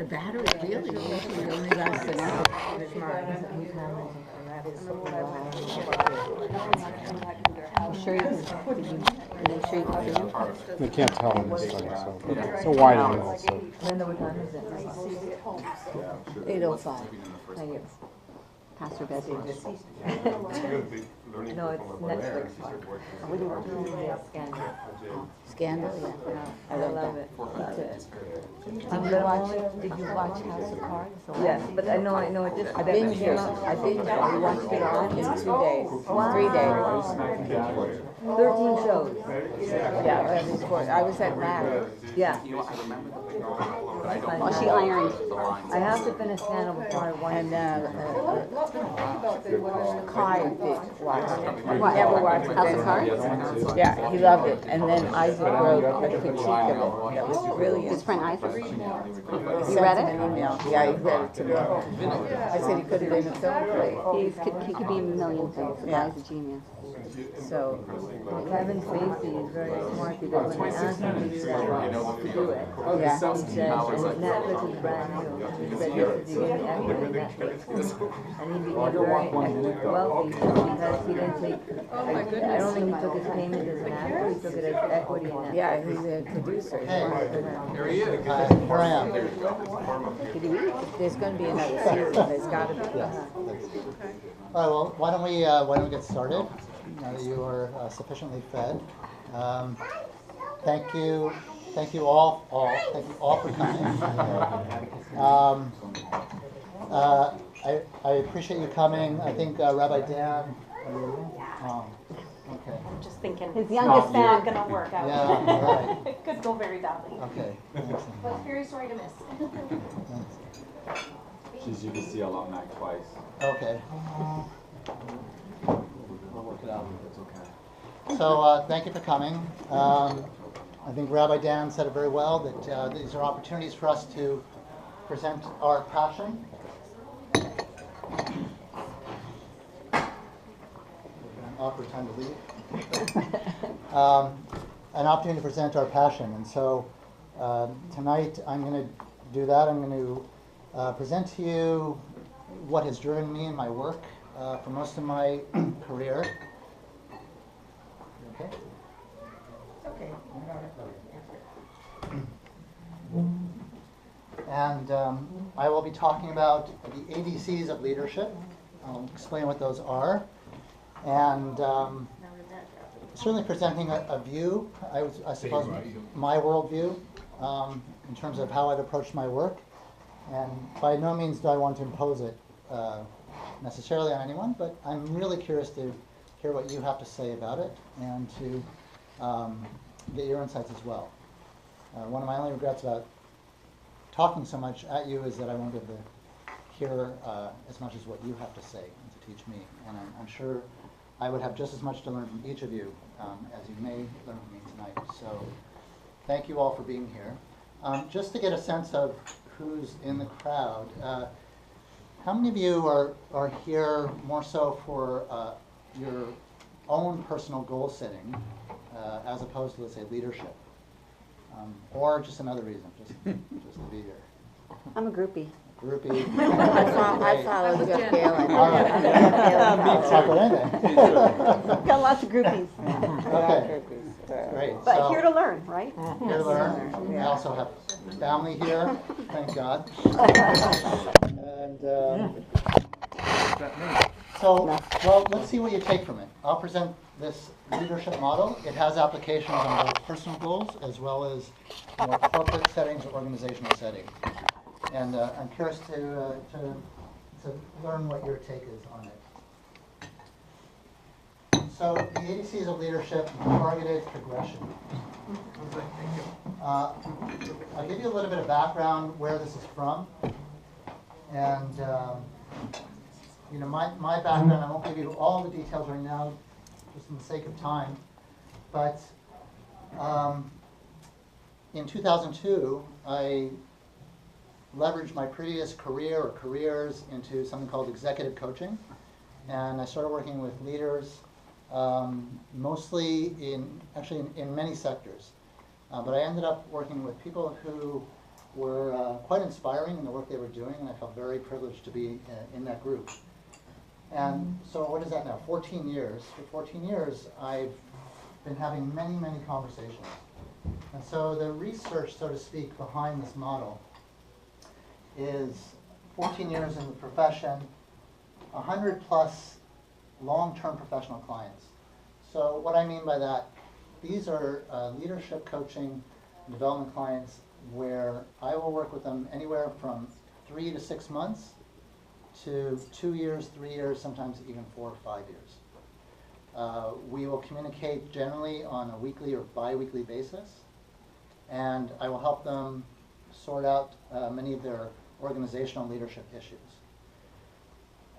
The battery really only lasts an hour. I'm sure you can. Make sure you can see him. You can't tell on this thing, so it's a wide angle. So. Linda, what time is it? 8:05. Thank you. Pastor Bessie. No, it's Netflix. What do you want to do? Scandal. Scandal, yeah. I love it. Did you watch House of Cards? Yes, but I know it just binged it. I binged it. We watched it all in 2 days. Wow. 3 days. 13 shows. Yeah, I was at Mac. Yeah. Well, she ironed. I have to finish Scandal before I watch. And Kai did watch it. He never watched it. House of Cards? Yeah, he loved it. And then Isaac wrote a critique of it that was brilliant. His friend Isaac? You read it? An email. Yeah, he read it to me. I said he could have been a film play. He could be a million things. The guy's a genius. So Kevin Spacey is very smart because when I asked him to do it, he said, Netflix is brand new. He said, you give me equity in Netflix. And he became very wealthy because he didn't take, I don't think he took his payment as an actor, he took it as equity in Netflix. Yeah, he's a producer. Here he is. Here I am. There's going to be another season. There's got to be. All right, well, why don't we get started? Now that you are sufficiently fed. Thank you all for coming. I appreciate you coming. I think Rabbi Dan. Okay. I'm just thinking His youngest it's not going to work out. Yeah, right. It could go very badly. Okay. But very sorry to miss. She's you can see a lot Mac twice. Okay. We'll work it out. It's okay. So thank you for coming. I think Rabbi Dan said it very well, that these are opportunities for us to present our passion. Awkward time to leave. An opportunity to present our passion. And so tonight I'm going to do that. I'm going to present to you what has driven me in my work for most of my career. Okay? Okay. And I will be talking about the ADCs of leadership. I'll explain what those are. And certainly presenting a view, I suppose, my worldview in terms of how I've approached my work. And by no means do I want to impose it necessarily on anyone, but I'm really curious to hear what you have to say about it and to get your insights as well. One of my only regrets about talking so much at you is that I won't be able to hear as much as what you have to say and to teach me. And I'm sure I would have just as much to learn from each of you as you may learn from me tonight. So thank you all for being here. Just to get a sense of who's in the crowd, how many of you are here more so for your own personal goal setting as opposed to, let's say, leadership? Or just another reason, just to be here? I'm a groupie. Groupie. I followed Jeff Balin. All right. Got lots of groupies. Okay. Great. But So, here to learn, right? here to learn. We also have family here, thank God. And so, well, let's see what you take from it. I'll present this leadership model. It has applications on both personal goals as well as more corporate settings or organizational settings. And I'm curious to learn what your take is on it. So the ADCs of leadership, targeted progression. I'll give you a little bit of background where this is from. And my background, I won't give you all the details right now, just for the sake of time. But in 2002, I leveraged my previous career or careers into something called executive coaching. And I started working with leaders, mostly in many sectors. But I ended up working with people who were quite inspiring in the work they were doing, and I felt very privileged to be in that group. And so what is that now, 14 years? For 14 years, I've been having many, many conversations. And so the research, so to speak, behind this model is 14 years in the profession, 100 plus long-term professional clients. So what I mean by that, these are leadership coaching and development clients where I will work with them anywhere from 3 to 6 months to 2 years, 3 years, sometimes even 4 or 5 years. We will communicate generally on a weekly or bi-weekly basis, and I will help them sort out many of their organizational leadership issues.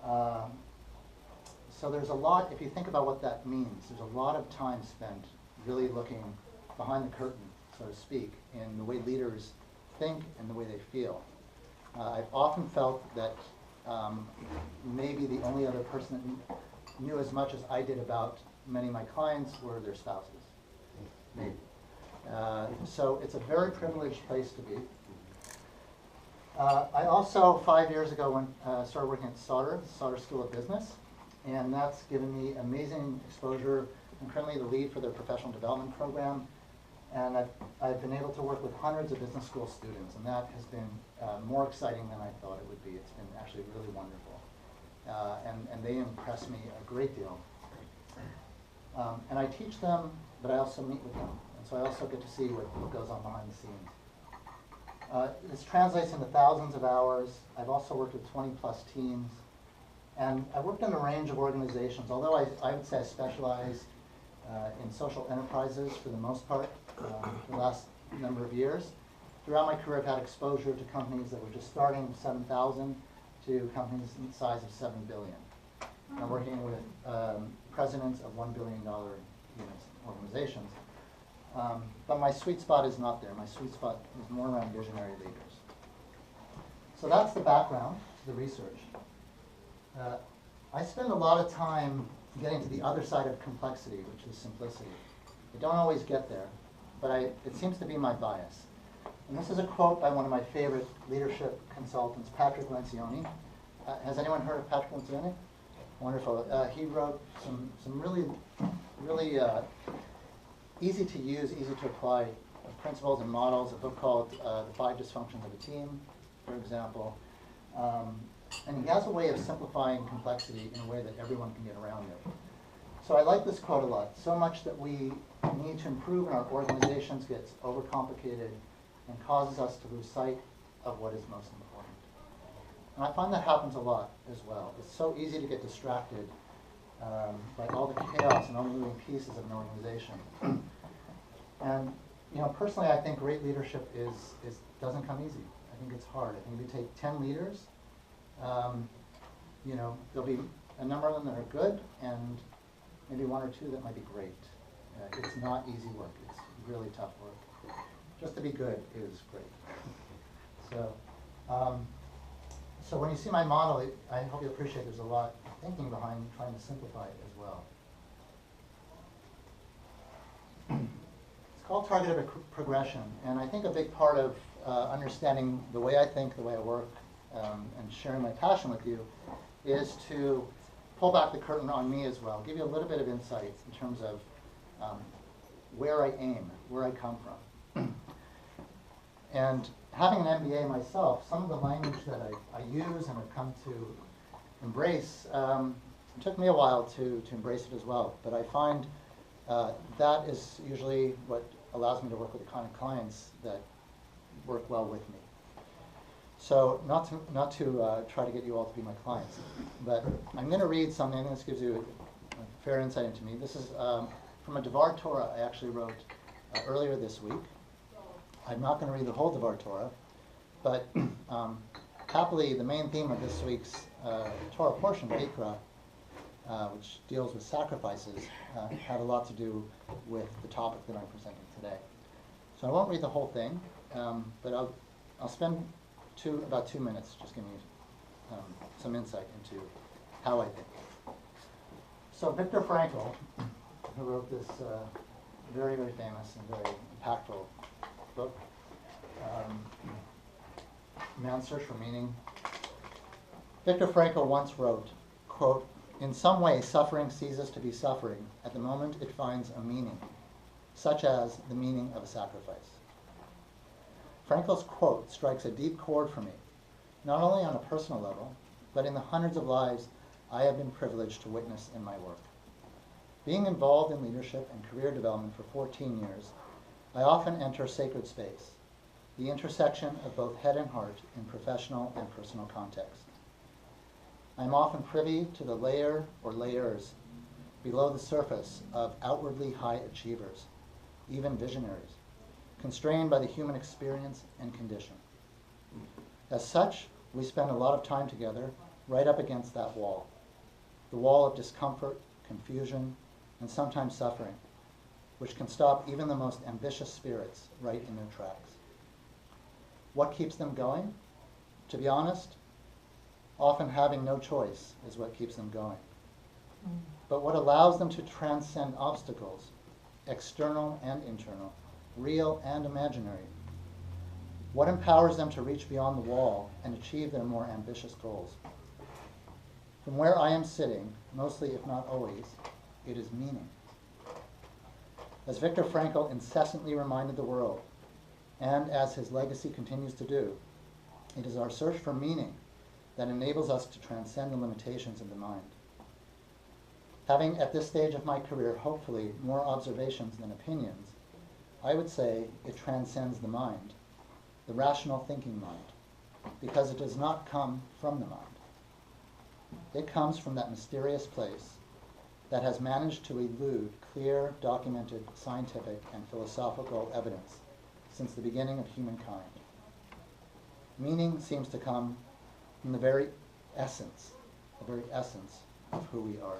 So there's a lot, if you think about what that means, there's a lot of time spent really looking behind the curtain, so to speak, in the way leaders think and the way they feel. I've often felt that maybe the only other person that knew as much as I did about many of my clients were their spouses, maybe. So it's a very privileged place to be. I also, 5 years ago, started working at Sauder School of Business, and that's given me amazing exposure. I'm currently the lead for their professional development program, and I've been able to work with hundreds of business school students, and that has been more exciting than I thought it would be. It's been actually really wonderful, and they impress me a great deal. And I teach them, but I also meet with them, and so I also get to see what goes on behind the scenes. This translates into thousands of hours. I've also worked with 20 plus teams. And I've worked in a range of organizations, although I would say I specialize in social enterprises for the most part for the last number of years. Throughout my career, I've had exposure to companies that were just starting with 7,000 to companies in the size of 7 billion. I'm working with presidents of $1 billion organizations. But my sweet spot is not there. My sweet spot is more around visionary leaders. So that's the background to the research. I spend a lot of time getting to the other side of complexity, which is simplicity. I don't always get there, but it seems to be my bias. And this is a quote by one of my favorite leadership consultants, Patrick Lencioni. Has anyone heard of Patrick Lencioni? Wonderful. He wrote some really easy to use, easy to apply principles and models, a book called The 5 Dysfunctions of a Team, for example. And he has a way of simplifying complexity in a way that everyone can get around it. So I like this quote a lot, so much that we need to improve in our organizations gets overcomplicated and causes us to lose sight of what is most important. And I find that happens a lot as well. It's so easy to get distracted by all the chaos and all the moving pieces of an organization. And personally, I think great leadership doesn't come easy. I think it's hard. I think if you take 10 leaders, there'll be a number of them that are good, and maybe 1 or 2 that might be great. It's not easy work. It's really tough work. Just to be good is great. So when you see my model, I hope you appreciate there's a lot of thinking behind trying to simplify it as well. It's called targeted progression, and I think a big part of understanding the way I think, the way I work, and sharing my passion with you is to pull back the curtain on me as well, give you a little bit of insight in terms of where I aim, where I come from. And having an MBA myself, some of the language that I use and have come to embrace, it took me a while to embrace it as well, but I find that is usually what allows me to work with the kind of clients that work well with me. So not to try to get you all to be my clients, but I'm going to read something. This gives you a fair insight into me. This is from a Devar Torah I actually wrote earlier this week. I'm not going to read the whole Devar Torah, but happily the main theme of this week's Torah portion, Vayikra, which deals with sacrifices, had a lot to do with the topic that I'm presenting today. So I won't read the whole thing, but I'll spend about 2 minutes just giving you some insight into how I think. So Viktor Frankl, who wrote this very, very famous and very impactful book, Man's Search for Meaning. Viktor Frankl once wrote, quote, "In some way, suffering ceases to be suffering at the moment it finds a meaning, such as the meaning of a sacrifice." Frankl's quote strikes a deep chord for me, not only on a personal level, but in the hundreds of lives I have been privileged to witness in my work. Being involved in leadership and career development for 14 years, I often enter sacred space, the intersection of both head and heart in professional and personal context. I am often privy to the layer or layers below the surface of outwardly high achievers, even visionaries, constrained by the human experience and condition. As such, we spend a lot of time together right up against that wall, the wall of discomfort, confusion, and sometimes suffering, which can stop even the most ambitious spirits right in their tracks. What keeps them going? To be honest, often having no choice is what keeps them going. But what allows them to transcend obstacles, external and internal, real and imaginary? What empowers them to reach beyond the wall and achieve their more ambitious goals? From where I am sitting, mostly if not always, it is meaning. As Viktor Frankl incessantly reminded the world, and as his legacy continues to do, it is our search for meaning that enables us to transcend the limitations of the mind. Having at this stage of my career hopefully more observations than opinions, I would say it transcends the mind, the rational thinking mind, because it does not come from the mind. It comes from that mysterious place that has managed to elude clear, documented scientific and philosophical evidence since the beginning of humankind. Meaning seems to come from the very essence of who we are.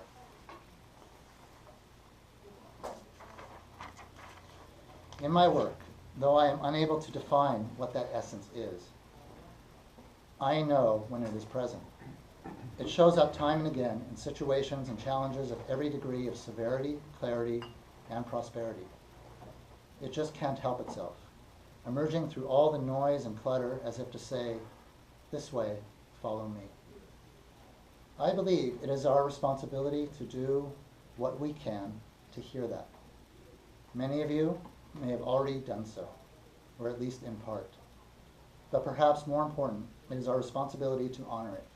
In my work, though I am unable to define what that essence is, I know when it is present. It shows up time and again in situations and challenges of every degree of severity, clarity, and prosperity. It just can't help itself, emerging through all the noise and clutter as if to say, "This way, follow me." I believe it is our responsibility to do what we can to hear that. Many of you may have already done so, or at least in part. But perhaps more important, it is our responsibility to honor it,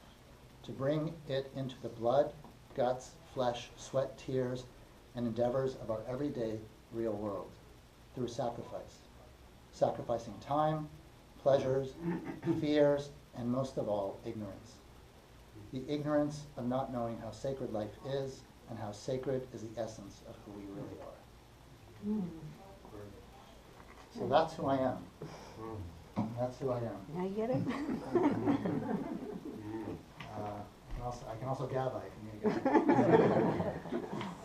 to bring it into the blood, guts, flesh, sweat, tears, and endeavors of our everyday real world through sacrifice. Sacrificing time, pleasures, fears, and most of all, ignorance. The ignorance of not knowing how sacred life is and how sacred is the essence of who we really are. So that's who I am. That's who I am. Now you get it? I can also gabba if you need to.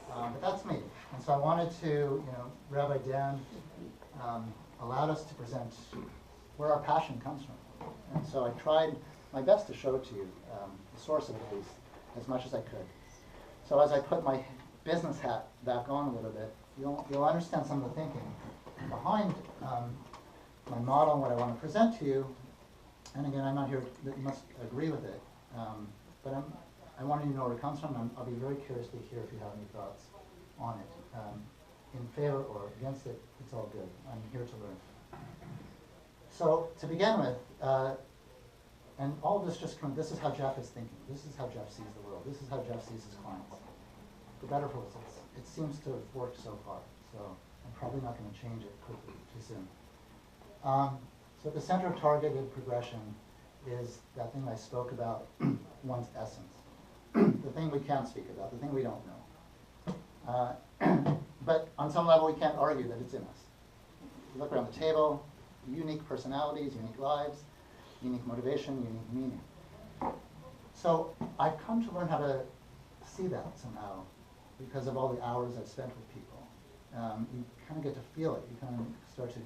But that's me. And so I wanted to, Rabbi Dan allowed us to present where our passion comes from. And so I tried my best to show it to you, the source of it at least, as much as I could. So as I put my business hat back on a little bit, you'll understand some of the thinking behind my model and what I want to present to you. And again, I'm not here that you must agree with it, but I want you to know where it comes from. I'll be very curious to hear if you have any thoughts on it. In favor or against it, it's all good. I'm here to learn. So to begin with, and all of this this is how Jeff is thinking. This is how Jeff sees the world. This is how Jeff sees his clients. For better or for worse, it seems to have worked so far. So I'm probably not going to change it quickly too soon. So at the center of targeted progression is that thing I spoke about, one's essence. The thing we can't speak about, the thing we don't know. But on some level, we can't argue that it's in us. You look around the table, unique personalities, unique lives, unique motivation, unique meaning. So I've come to learn how to see that somehow because of all the hours I've spent with people. You kind of get to feel it. You kind of start to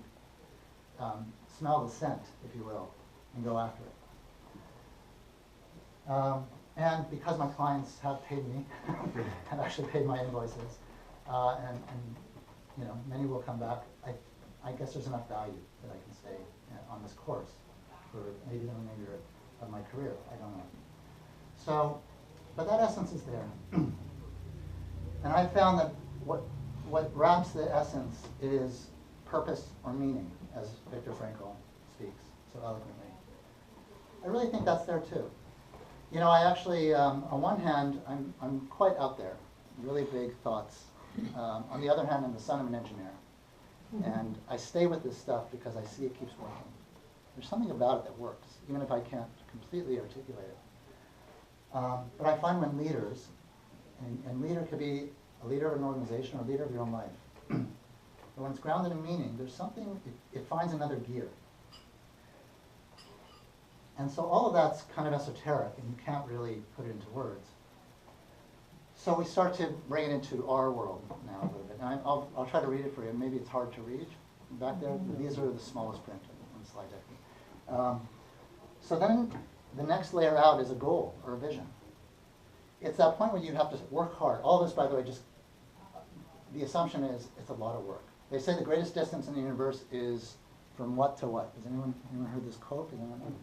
smell the scent, if you will, and go after it. And because my clients have paid me, have actually paid my invoices, and many will come back, I guess there's enough value that I can say on this course for maybe the remainder of my career. I don't know. So, but that essence is there. And I found that what wraps the essence is purpose or meaning, as Viktor Frankl speaks so eloquently. I really think that's there too. You know, I actually, on one hand, I'm quite out there, really big thoughts. On the other hand, I'm the son of an engineer. And I stay with this stuff because I see it keeps working. There's something about it that works, even if I can't completely articulate it. But I find when leaders, and leader could be a leader of an organization or a leader of your own life, but when it's grounded in meaning, there's something, it finds another gear. And so all of that's kind of esoteric, and you can't really put it into words. So we start to bring it into our world now a little bit. And I'll try to read it for you. Maybe it's hard to read back there. These are the smallest print on the slide deck. So then the next layer out is a goal or a vision. It's that point where you have to work hard. All this, by the way, just the assumption is it's a lot of work. They say the greatest distance in the universe is from what to what. Has anyone heard this quote? Does anyone know?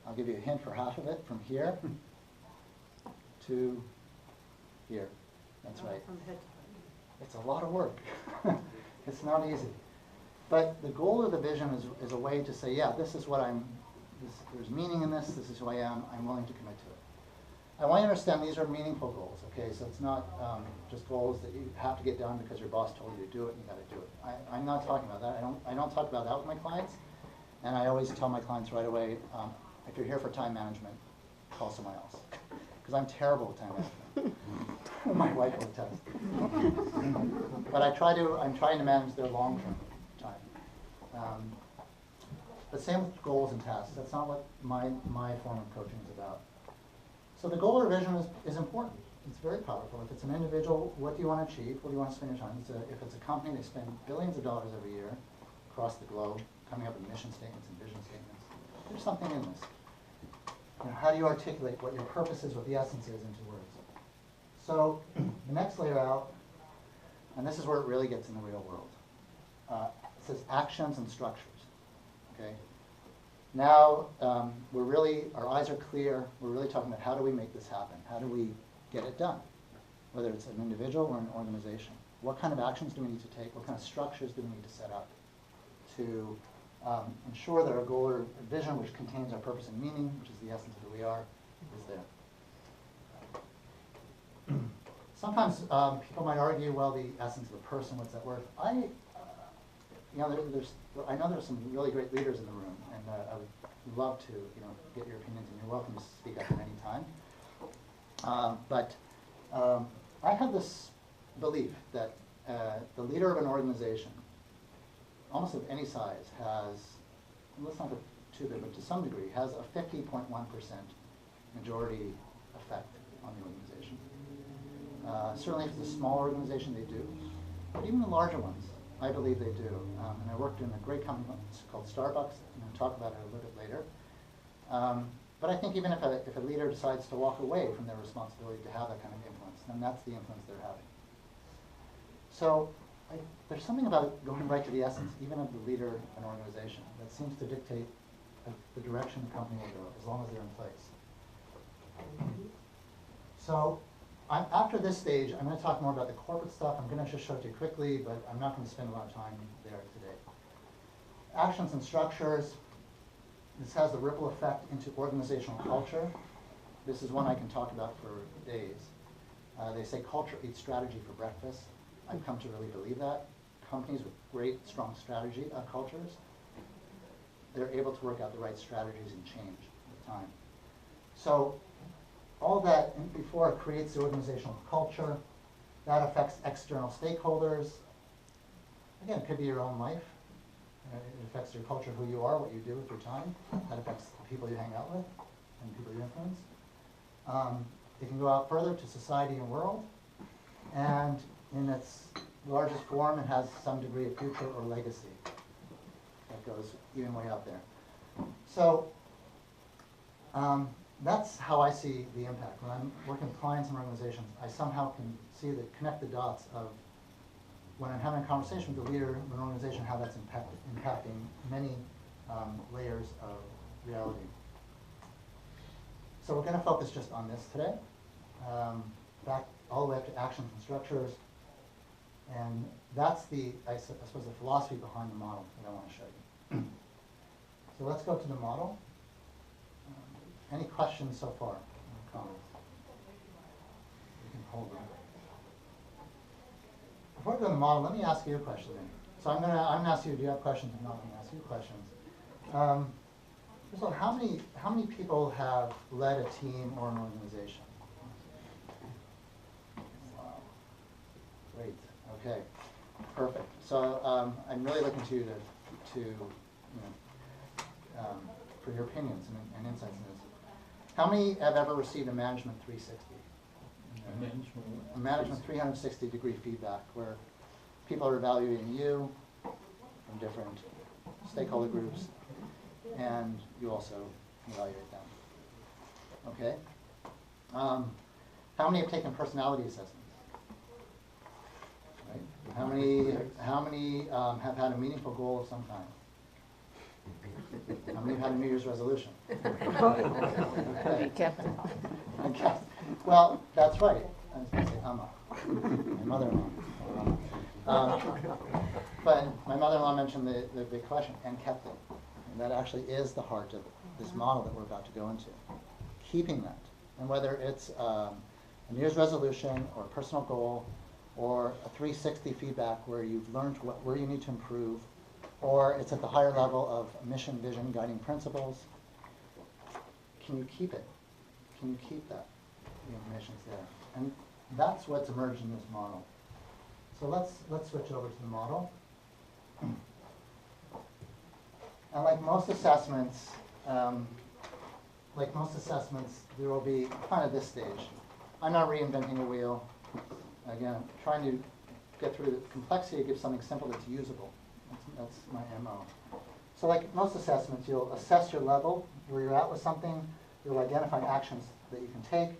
I'll give you a hint for half of it. From here to here. That's right. It's a lot of work. It's not easy. But the goal of the vision is a way to say, yeah, this is what there's meaning in this is who I am, I'm willing to commit to it. I want you to understand these are meaningful goals, okay? So it's not just goals that you have to get done because your boss told you to do it and you got to do it. I'm not talking about that. I don't talk about that with my clients. And I always tell my clients right away, if you're here for time management, call someone else. Because I'm terrible with time management. My wife will attest. But I'm trying to manage their long-term time. But same with goals and tasks. That's not what my form of coaching is about. So the goal or vision is important. It's very powerful. If it's an individual, what do you want to achieve? What do you want to spend your time? If it's a company, they spend billions of dollars every year across the globe coming up with mission statements and vision statements. There's something in this. You know, how do you articulate what your purpose is, what the essence is into words? So the next layer out, and this is where it really gets in the real world. It says actions and structures. Okay. Now our eyes are clear. We're really talking about how do we make this happen? How do we get it done? Whether it's an individual or an organization. What kind of actions do we need to take? What kind of structures do we need to set up to ensure that our goal or vision, which contains our purpose and meaning, which is the essence of who we are, is there. Sometimes people might argue, well, the essence of a person, what's that worth? I know there's some really great leaders in the room, and I would love to get your opinions, and you're welcome to speak up at any time. But I have this belief that the leader of an organization, almost of any size, has, let's not go too big, but to some degree, has a 50.1% majority effect on the organization. Certainly if it's a small organization, they do. But even the larger ones, I believe they do. And I worked in a great company called Starbucks, and I'll talk about it a little bit later. But I think even if a leader decides to walk away from their responsibility to have that kind of influence, then that's the influence they're having. So there's something about going right to the essence, even of the leader of an organization, that seems to dictate the direction the company will go, as long as they're in place. So after this stage, I'm going to talk more about the corporate stuff. I'm going to just show it to you quickly, but I'm not going to spend a lot of time there today. Actions and structures. This has the ripple effect into organizational culture. This is one I can talk about for days. They say culture eats strategy for breakfast. I've come to really believe that. Companies with great, strong strategy cultures, they're able to work out the right strategies and change with time. So all that before it creates the organizational culture, that affects external stakeholders. Again, it could be your own life. It affects your culture, who you are, what you do with your time. That affects the people you hang out with and people you influence. It can go out further to society and world. And in its largest form, it has some degree of future or legacy that goes even way out there. So that's how I see the impact. When I'm working with clients and organizations, I somehow can connect the dots of when I'm having a conversation with the leader of an organization, how that's impacting many layers of reality. So we're going to focus just on this today, back all the way up to actions and structures. And that's I suppose, the philosophy behind the model that I want to show you. So let's go to the model. Any questions so far? Any comments? You can hold them. Before we go to the model, let me ask you a question then. So I'm gonna ask you, do you have questions? I'm not gonna ask you questions. First of all, how many people have led a team or an organization? Wow. Great. Okay. Perfect. So I'm really looking to you to for your opinions and insights in this. How many have ever received a management 360? A management 360-degree feedback where people are evaluating you from different stakeholder groups, and you also evaluate them. Okay. How many have taken personality assessments? Right. How many have had a meaningful goal of some kind? How many have had a New Year's resolution? You kept it. Okay. Well, that's right. I was going to say Amma, my mother-in-law. But my mother-in-law mentioned the big question, and kept it. And that actually is the heart of this model that we're about to go into. Keeping that. And whether it's a New Year's resolution or a personal goal or a 360 feedback where you've learned where you need to improve, or it's at the higher level of mission, vision, guiding principles, can you keep it? Can you keep that? The information's there. And that's what's emerged in this model. So let's switch over to the model. And like most assessments, there will be kind of this stage. I'm not reinventing the wheel. Again, trying to get through the complexity to give something simple that's usable. That's my MO. So like most assessments, you'll assess your level, where you're at with something, you'll identify actions that you can take,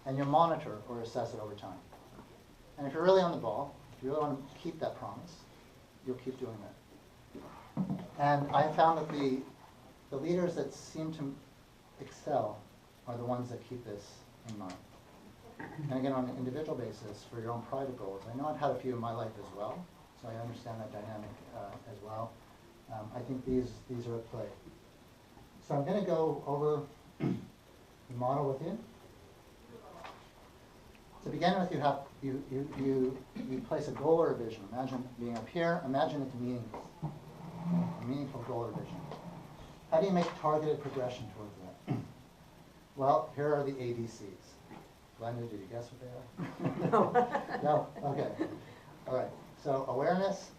and you'll monitor or assess it over time. And if you're really on the ball, if you really want to keep that promise, you'll keep doing that. And I found that the leaders that seem to excel are the ones that keep this in mind. And again, on an individual basis, for your own private goals, I know I've had a few in my life as well, so I understand that dynamic as well. I think these are at play. So I'm going to go over the model with you. To begin with, you place a goal or a vision. Imagine being up here. Imagine it's meaningful, a meaningful goal or vision. How do you make targeted progression towards that? Well, here are the ADCs. Glenda, did you guess what they are? No. No? Okay. All right. So awareness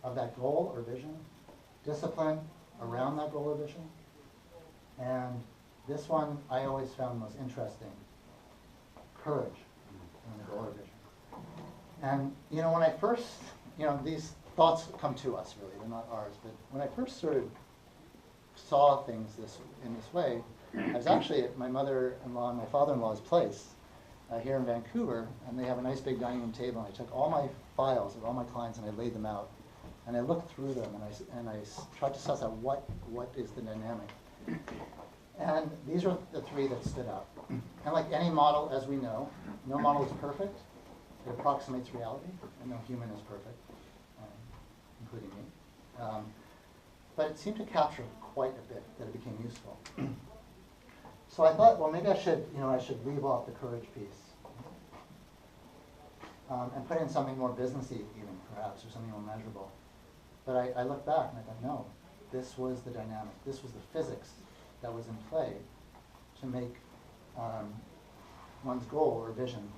of that goal or vision, discipline around that goal or vision, and this one I always found most interesting, courage in the goal or vision. And when I first, these thoughts come to us really, they're not ours, but when I first sort of saw things in this way, I was actually at my mother-in-law and my father-in-law's place here in Vancouver, and they have a nice big dining room table, and I took all my files of all my clients and I laid them out, and I looked through them, and I tried to suss out what is the dynamic. And these are the three that stood out. And like any model, as we know, no model is perfect. It approximates reality, and no human is perfect, including me. But it seemed to capture quite a bit that it became useful. So I thought, well, maybe I should leave off the courage piece and put in something more businessy, even perhaps, or something more measurable. But I looked back and I thought, no, this was the dynamic. This was the physics that was in play to make one's goal or vision,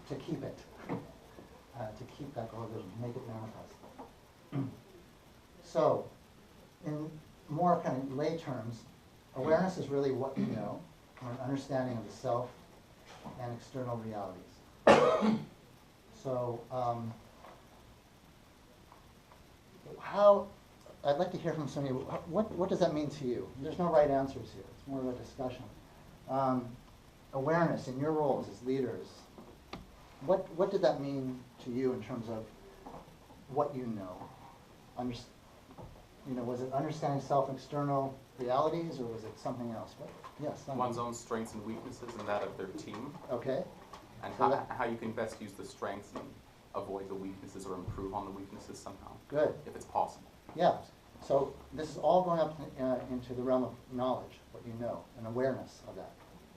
to keep it, to keep that goal or vision, to make it manifest. So, in more kind of lay terms, awareness is really what you know, or an understanding of the self and external realities. So, I'd like to hear from some of you, what does that mean to you? There's no right answers here, it's more of a discussion. Awareness in your roles as leaders, what did that mean to you in terms of what you know? you know, was it understanding self and external realities, or was it something else? What? Yes. One's own strengths and weaknesses and that of their team, Okay. and So that- how you can best use the strengths and avoid the weaknesses or improve on the weaknesses somehow, Good. if it's possible. Yeah. So this is all going up into the realm of knowledge, what you know, and awareness of that,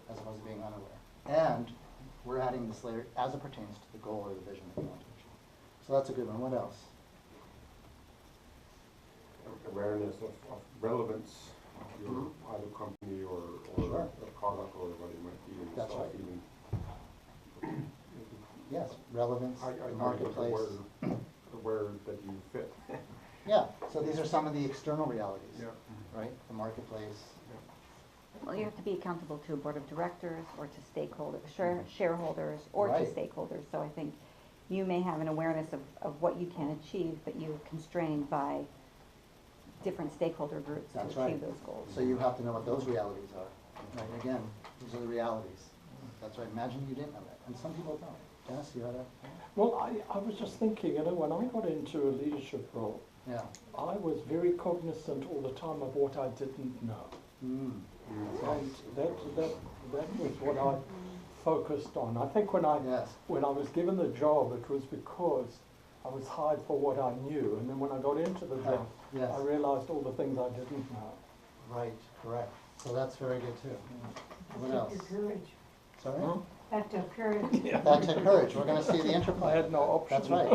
as opposed to being unaware. And we're adding this layer as it pertains to the goal or the vision that you want to achieve. So that's a good one. What else? Awareness of relevance of your either company or Sure. a product or what it might be in That's itself right. even. Yes, relevance, I the marketplace. aware that you fit. Yeah, so these are some of the external realities, Yeah. right? The marketplace. Well, you have to be accountable to a board of directors or to stakeholders, shareholders, or to Right. stakeholders. So I think you may have an awareness of what you can achieve, but you're constrained by different stakeholder groups to That's achieve right. those goals. So you have to know what those realities are. Right, again, these are the realities. That's right. Imagine you didn't know that. And some people don't. Dennis, you had a, Well, I was just thinking, you know, when I got into a leadership role, yeah. I was very cognizant all the time of what I didn't know. Mm. And that was what I focused on. I think when I Yes. was given the job, it was because I was hired for what I knew. And then when I got into the job, Yes. I realized all the things I didn't know. Right, correct. So that's very good too. What else? Courage. Sorry? Huh? Act of courage. That took courage. We're going to see the I interplay. had no option. That's right.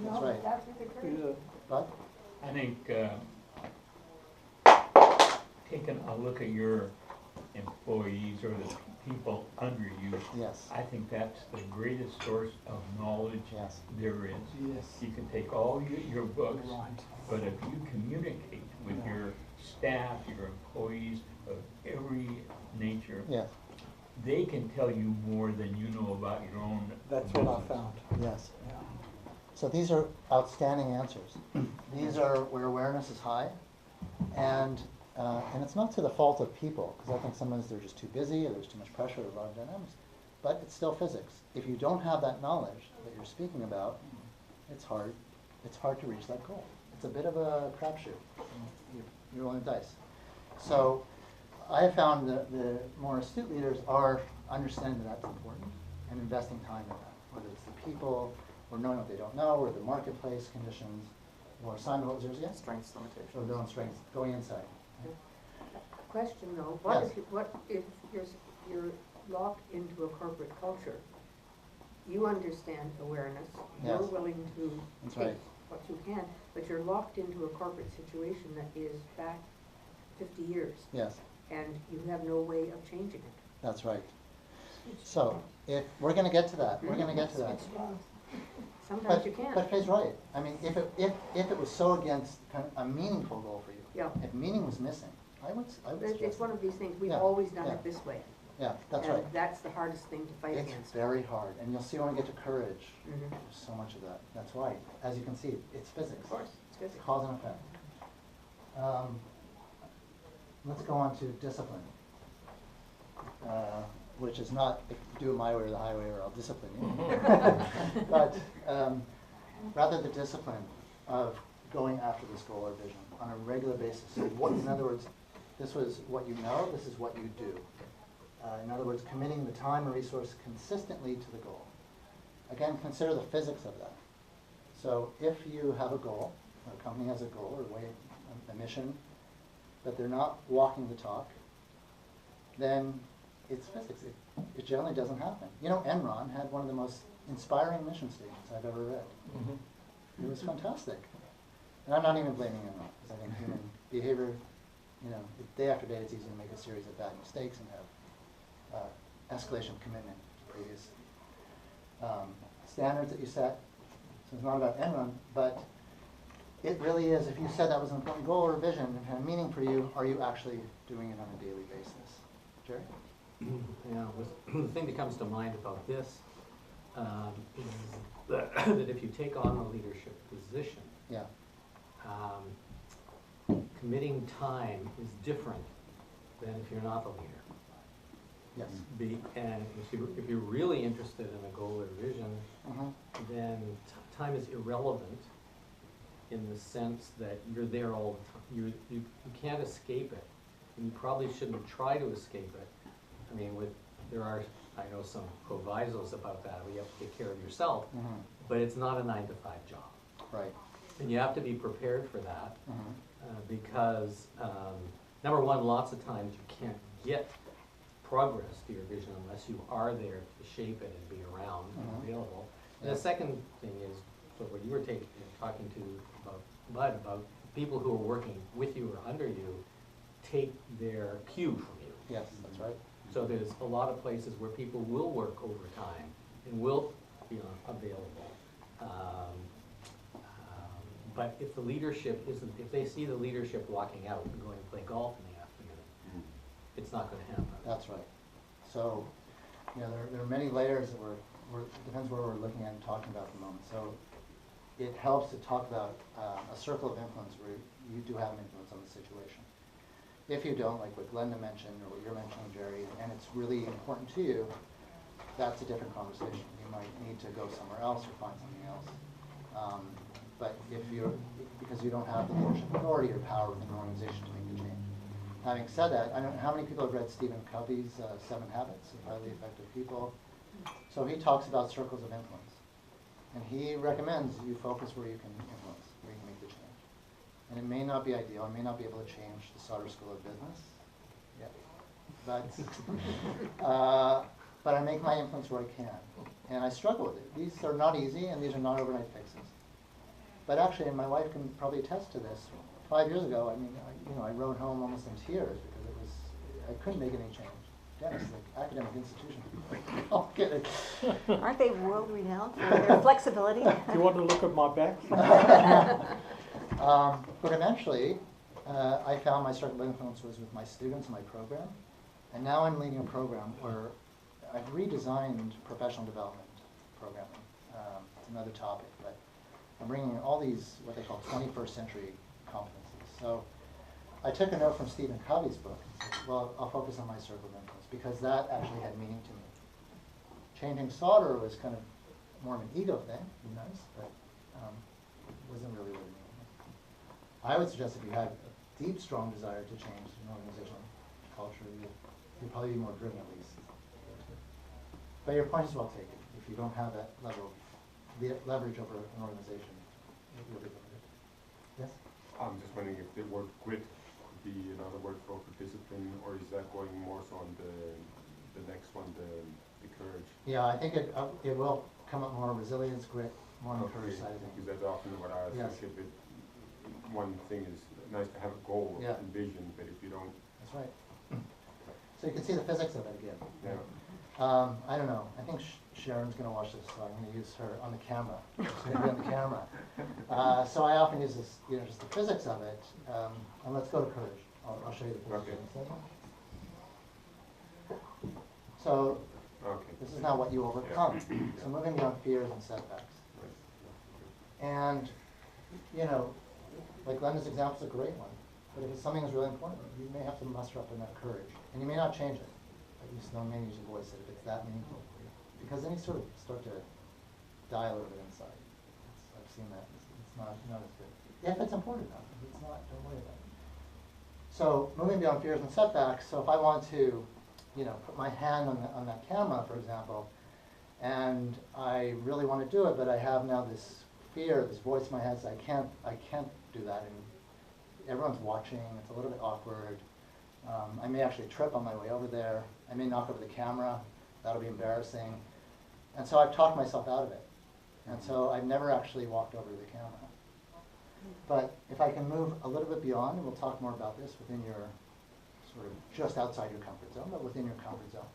That's right. That's with the courage. Yeah. But, I think taking a look at your employees or the people under you, yes, I think that's the greatest source of knowledge yes. there is. Yes. You can take all your books, Right. but if you communicate with your staff, your employees of every nature, Yes, they can tell you more than you know about your own That's what I business. found. yes. Yeah. So these are outstanding answers. These are where awareness is high, and it's not to the fault of people, because I think sometimes they're just too busy, or there's too much pressure, or a lot of dynamics, but it's still physics. If you don't have that knowledge that you're speaking about, it's hard to reach that goal. It's a bit of a crapshoot. You're rolling the dice. So I have found that the more astute leaders are understanding that that's important and investing time in that, whether it's the people, or knowing what they don't know, or the marketplace conditions, or Simon, what was yours again? Strengths, limitations. Or their own strengths, going inside. Question though, Yes. what if you're locked into a corporate culture? You understand awareness, you're Yes. willing to That's take right. what you can, but you're locked into a corporate situation that is back 50 years, Yes, and you have no way of changing it. that's right. So, if, we're gonna get to that, we're gonna get to that. Sometimes you can't. But Faye's right. I mean, if it was so against kind of a meaningful goal for you, Yeah. if meaning was missing, I would suggest. It's one of these things, we've Yeah, always done yeah. it this way. Yeah, that's And right. that's the hardest thing to fight It's against. very hard, and you'll see when we get to courage, Mhm. there's so much of that. That's why, as you can see, it's physics. Of course, it's physics. Cause and effect. Let's go on to discipline, which is not, if you do it my way or the highway, or I'll discipline you. But rather the discipline of going after this goal or vision on a regular basis. So what, in other words, this was what you know, this is what you do. In other words, committing the time and resource consistently to the goal. Again, consider the physics of that. So if you have a goal, or a company has a goal or a mission, but they're not walking the talk, then it's physics. It generally doesn't happen. You know, Enron had one of the most inspiring mission statements I've ever read. It was fantastic. And I'm not even blaming Enron, because I think human behavior, you know, day after day, it's easy to make a series of bad mistakes and have escalation of commitment to previous standards that you set. So it's not about Enron, but it really is, if you said that was an important goal or vision and had meaning for you, are you actually doing it on a daily basis? Jerry? Yeah, the thing that comes to mind about this is that if you take on a leadership position, Yeah, committing time is different than if you're not the leader. yes. And if you're really interested in a goal or vision, Mhm. then time is irrelevant in the sense that you're there all the time. You can't escape it, and you probably shouldn't try to escape it. I mean, there are, I know, some provisos about that, where you have to take care of yourself, but it's not a 9-to-5 job. Right. And you have to be prepared for that, Mhm. because, number one, lots of times you can't get progress to your vision unless you are there to shape it and be around and available. And the second thing is, so what you were talking to about Bud, about people who are working with you or under you, take their cue from you. Yes, that's right. So there's a lot of places where people will work overtime and will be available. But if the leadership isn't, if they see the leadership walking out and going to play golf in the afternoon, it's not going to happen. That's right. So, there are many layers that depends where we're looking at and talking about at the moment. So it helps to talk about a circle of influence where you do have an influence on the situation. If you don't, like what Glenda mentioned or what you're mentioning, Jerry, and it's really important to you, that's a different conversation. You might need to go somewhere else or find something else. But because you don't have the leadership authority or power within an organization to make the change. Having said that, I don't know how many people have read Stephen Covey's 7 Habits of Highly Effective People. So he talks about circles of influence. And he recommends you focus where you can influence, where you can make the change. And it may not be ideal, I may not be able to change the Sauder School of Business yet. But I make my influence where I can. And I struggle with it. These are not easy, and these are not overnight fixes. But actually, and my wife can probably attest to this, 5 years ago, I rode home almost in tears because I couldn't make any change. Dennis, like academic institutions. Oh, get it. Aren't they world renowned for their flexibility? Do you want to look at my back? But eventually, I found my circle of influence was with my students in my program. And now I'm leading a program where I've redesigned professional development programming. It's another topic, but I'm bringing in all these, what they call 21st century competencies. So I took a note from Stephen Covey's book. Well, I'll focus on my circle of influence because that actually had meaning to me. Changing Sauder was kind of more of an ego thing, nice, but wasn't really what it meant. I would suggest if you had a deep, strong desire to change an organizational culture, you'd probably be more driven at least. But your point is well taken. If you don't have that level of leverage over an organization, you'll be limited. Yes? I'm just wondering if the word grit could be another word for discipline, or is that going more so on the next one, the courage? Yeah, I think it will come up more resilience, grit, more on the courage side of things. Because that's often what I Yes. think of it. One thing is nice to have a goal Yeah. and vision, but if you don't, That's right. So you can see the physics of it again. yeah. I don't know. I think Sharon's going to watch this, so I'm going to use her on the camera. She's going to be on the camera. So I often use this, just the physics of it. And let's go to courage. I'll show you the physics in a second. So this is now what you overcome. So moving beyond fears and setbacks. And, like Glenda's example is a great one. But if it's something that's really important, you may have to muster up enough courage. And you may not change it. But you still may need to voice it if it's that meaningful for you. Because then you sort of start to die a little bit inside. I've seen that. It's not as good. If it's important enough. If it's not, don't worry about it. So moving beyond fears and setbacks. So if I want to, put my hand on that camera, for example, and I really want to do it, but I have now this fear, this voice in my head says I can't do that, and everyone's watching. It's a little bit awkward. I may actually trip on my way over there. I may knock over the camera. That'll be embarrassing. And so I've talked myself out of it. And so I've never actually walked over to the camera. But if I can move a little bit beyond, and we'll talk more about this within your sort of just outside your comfort zone, but within your comfort zone,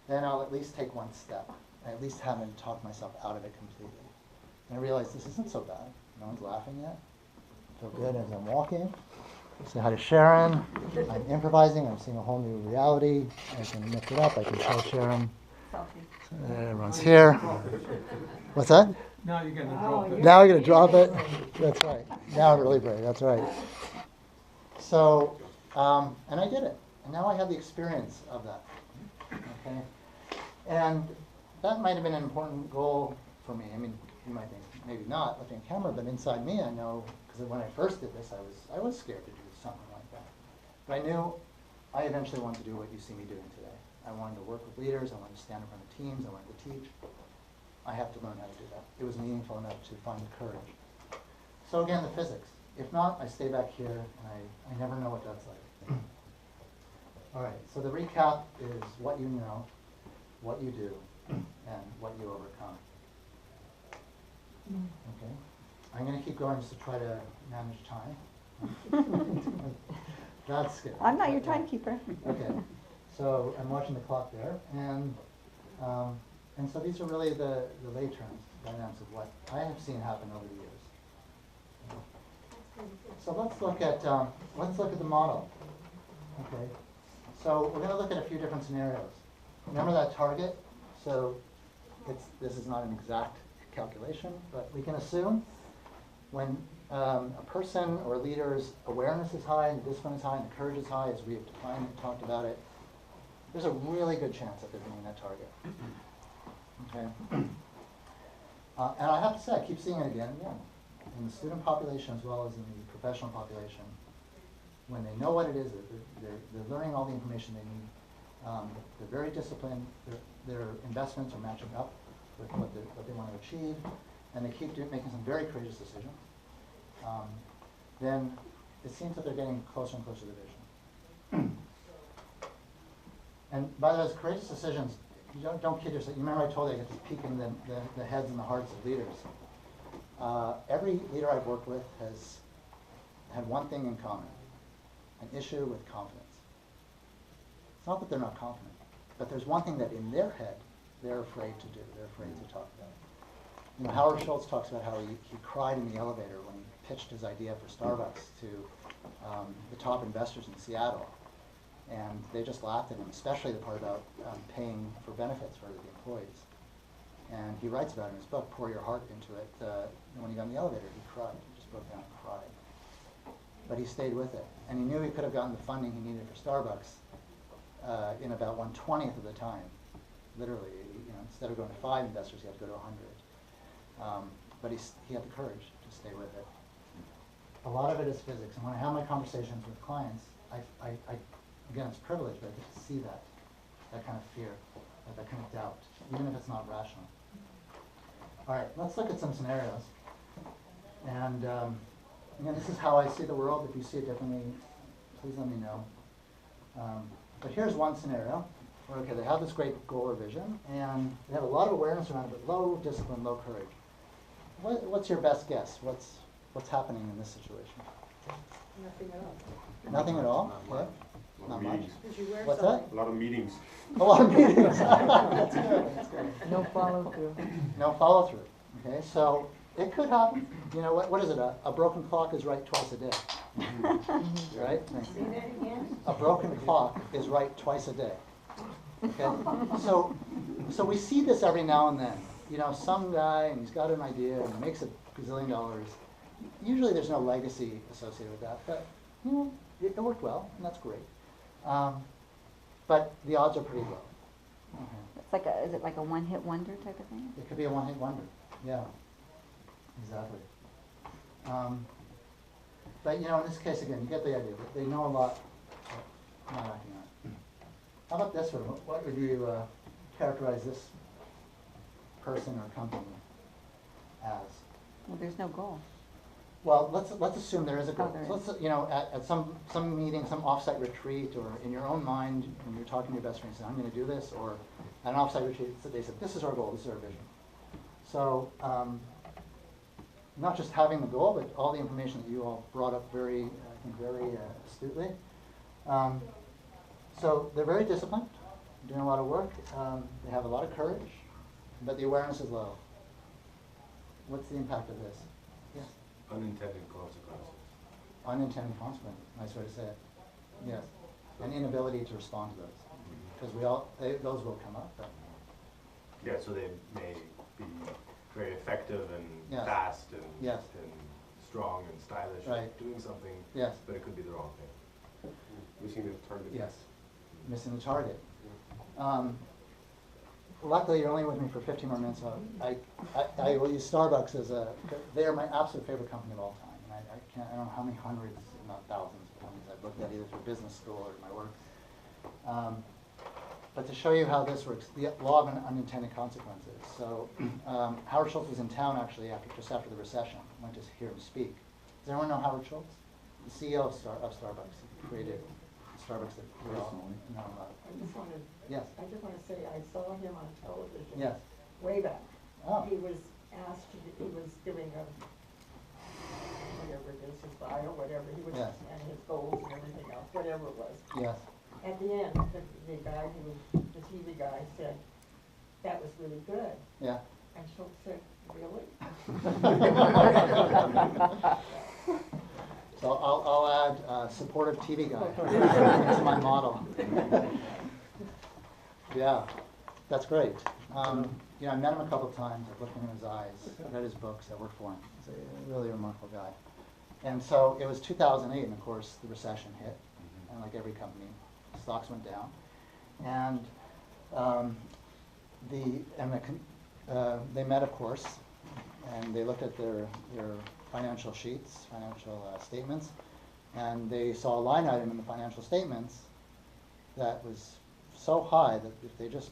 then I'll at least take one step. I at least haven't talked myself out of it completely. And I realize this isn't so bad. No one's laughing yet. I feel good as I'm walking. Say hi to Sharon. I'm improvising. I'm seeing a whole new reality. I can mix it up. I can tell Sharon. Everyone's here. What's that? Now you're going to drop it. Now I'm going to drop it. That's right. Now I'm really brave. That's right. So, and I did it. And now I have the experience of that. Okay. And that might have been an important goal for me. I mean, you might think, maybe not looking at camera, but inside me I know, because when I first did this, I was scared to do something like that. But I knew I eventually wanted to do what you see me doing today. I wanted to work with leaders, I wanted to stand in front of teams, I wanted to teach. I have to learn how to do that. It was meaningful enough to find the courage. So again, the physics. If not, I stay back here and I never know what that's like. All right, so the recap is what you know, what you do, and what you overcome. Okay, I'm going to keep going just to try to manage time. That's good. I'm not your timekeeper. Okay, so I'm watching the clock there, and so these are really the lay terms, dynamics of what I have seen happen over the years. So let's look at the model. Okay, so we're going to look at a few different scenarios. Remember that target? So this is not an exact calculation, but we can assume when a person or leader's awareness is high, and discipline is high, and the courage is high, as we have defined and talked about it, there's a really good chance that they're meeting that target. Okay, and I have to say, I keep seeing it again and again. In the student population as well as in the professional population, when they know what it is, they're learning all the information they need, they're very disciplined, their investments are matching up with what they want to achieve, and they keep making some very courageous decisions, then it seems that they're getting closer and closer to the vision. And by those courageous decisions, you don't kid yourself. You remember I told you I get to peek in the heads and the hearts of leaders. Every leader I've worked with has had one thing in common, an issue with confidence. It's not that they're not confident, but there's one thing that in their head they're afraid to do, they're afraid to talk about. You know, Howard Schultz talks about how he cried in the elevator when he pitched his idea for Starbucks to the top investors in Seattle. And they just laughed at him, especially the part about paying for benefits for the employees. And he writes about it in his book, Pour Your Heart Into It. When he got in the elevator, he cried. He just broke down and cried. But he stayed with it. And he knew he could have gotten the funding he needed for Starbucks in about 1/20th of the time. Literally, instead of going to 5 investors, he had to go to 100. But he had the courage to stay with it. A lot of it is physics. And when I have my conversations with clients, again, it's privilege, but I get to see that kind of fear, that kind of doubt, even if it's not rational. All right, let's look at some scenarios. And again, this is how I see the world. If you see it differently, please let me know. But here's one scenario where, okay, they have this great goal or vision, and they have a lot of awareness around it, but low discipline, low courage. What's your best guess? What's happening in this situation? Nothing at all. Nothing at all? Okay. Not much. Did you wear What's something? that? A lot of meetings. A lot of meetings. That's good. That's good. No follow through. No follow through. Okay, so it could happen. You know what is it? A broken clock is right twice a day. Right? Say that again? A broken clock is right twice a day. Okay, so we see this every now and then. You know, some guy and he's got an idea and he makes $1 gazillion. Usually there's no legacy associated with that, but you know, it worked well, and that's great. But the odds are pretty low. Okay. Is it like a one-hit wonder type of thing? It could be a one-hit wonder. Yeah, exactly. But you know, in this case, again, you get the idea. They know a lot, but not acting on it. How about this one? What would you characterize this person or company as? Well, there's no goal. Well, let's assume there is a goal. Oh, there So let's, you know, at some meeting, some offsite retreat, or in your own mind, when you're talking to your best friend, you say, I'm going to do this, or at an offsite retreat, so they said, this is our goal, this is our vision. So not just having the goal, but all the information that you all brought up very astutely. So they're very disciplined, doing a lot of work. They have a lot of courage, but the awareness is low. What's the impact of this? Yes. Unintended consequences. Unintended consequence, nice way to say it. Yes, an inability to respond to those, because those will come up. But yeah, so they may be very effective and yes. fast and, yes. and strong and stylish right. at doing something, yes. but it could be the wrong thing. Missing the target. Yes, missing the target. luckily you're only with me for 15 more minutes, so I will use Starbucks as they are my absolute favorite company of all time. And I don't know how many hundreds, if not thousands of companies I've looked at either through business school or my work. But to show you how this works, the law of unintended consequences. So Howard Schultz was in town actually just after the recession. I went to hear him speak. Does anyone know Howard Schultz? The CEO of Starbucks. He created Starbucks that we all know about. Yes. I just want to say, I saw him on television. Yes. Way back. Oh. He was asked, he was giving a, whatever it is, his bio, whatever, he was, Yes. and his goals and everything else, whatever it was. Yes. At the end, the guy who was, the TV guy said, that was really good. Yeah. And Schultz said, really? So I'll add supportive TV guy to my model. Yeah, that's great. I met him a couple of times. I've looked him in his eyes. I've read his books. I worked for him. He's a really remarkable guy. And so it was 2008, and of course the recession hit, and like every company, stocks went down. And they met, of course, and they looked at their financial sheets, financial statements, and they saw a line item in the financial statements that was so high that if they just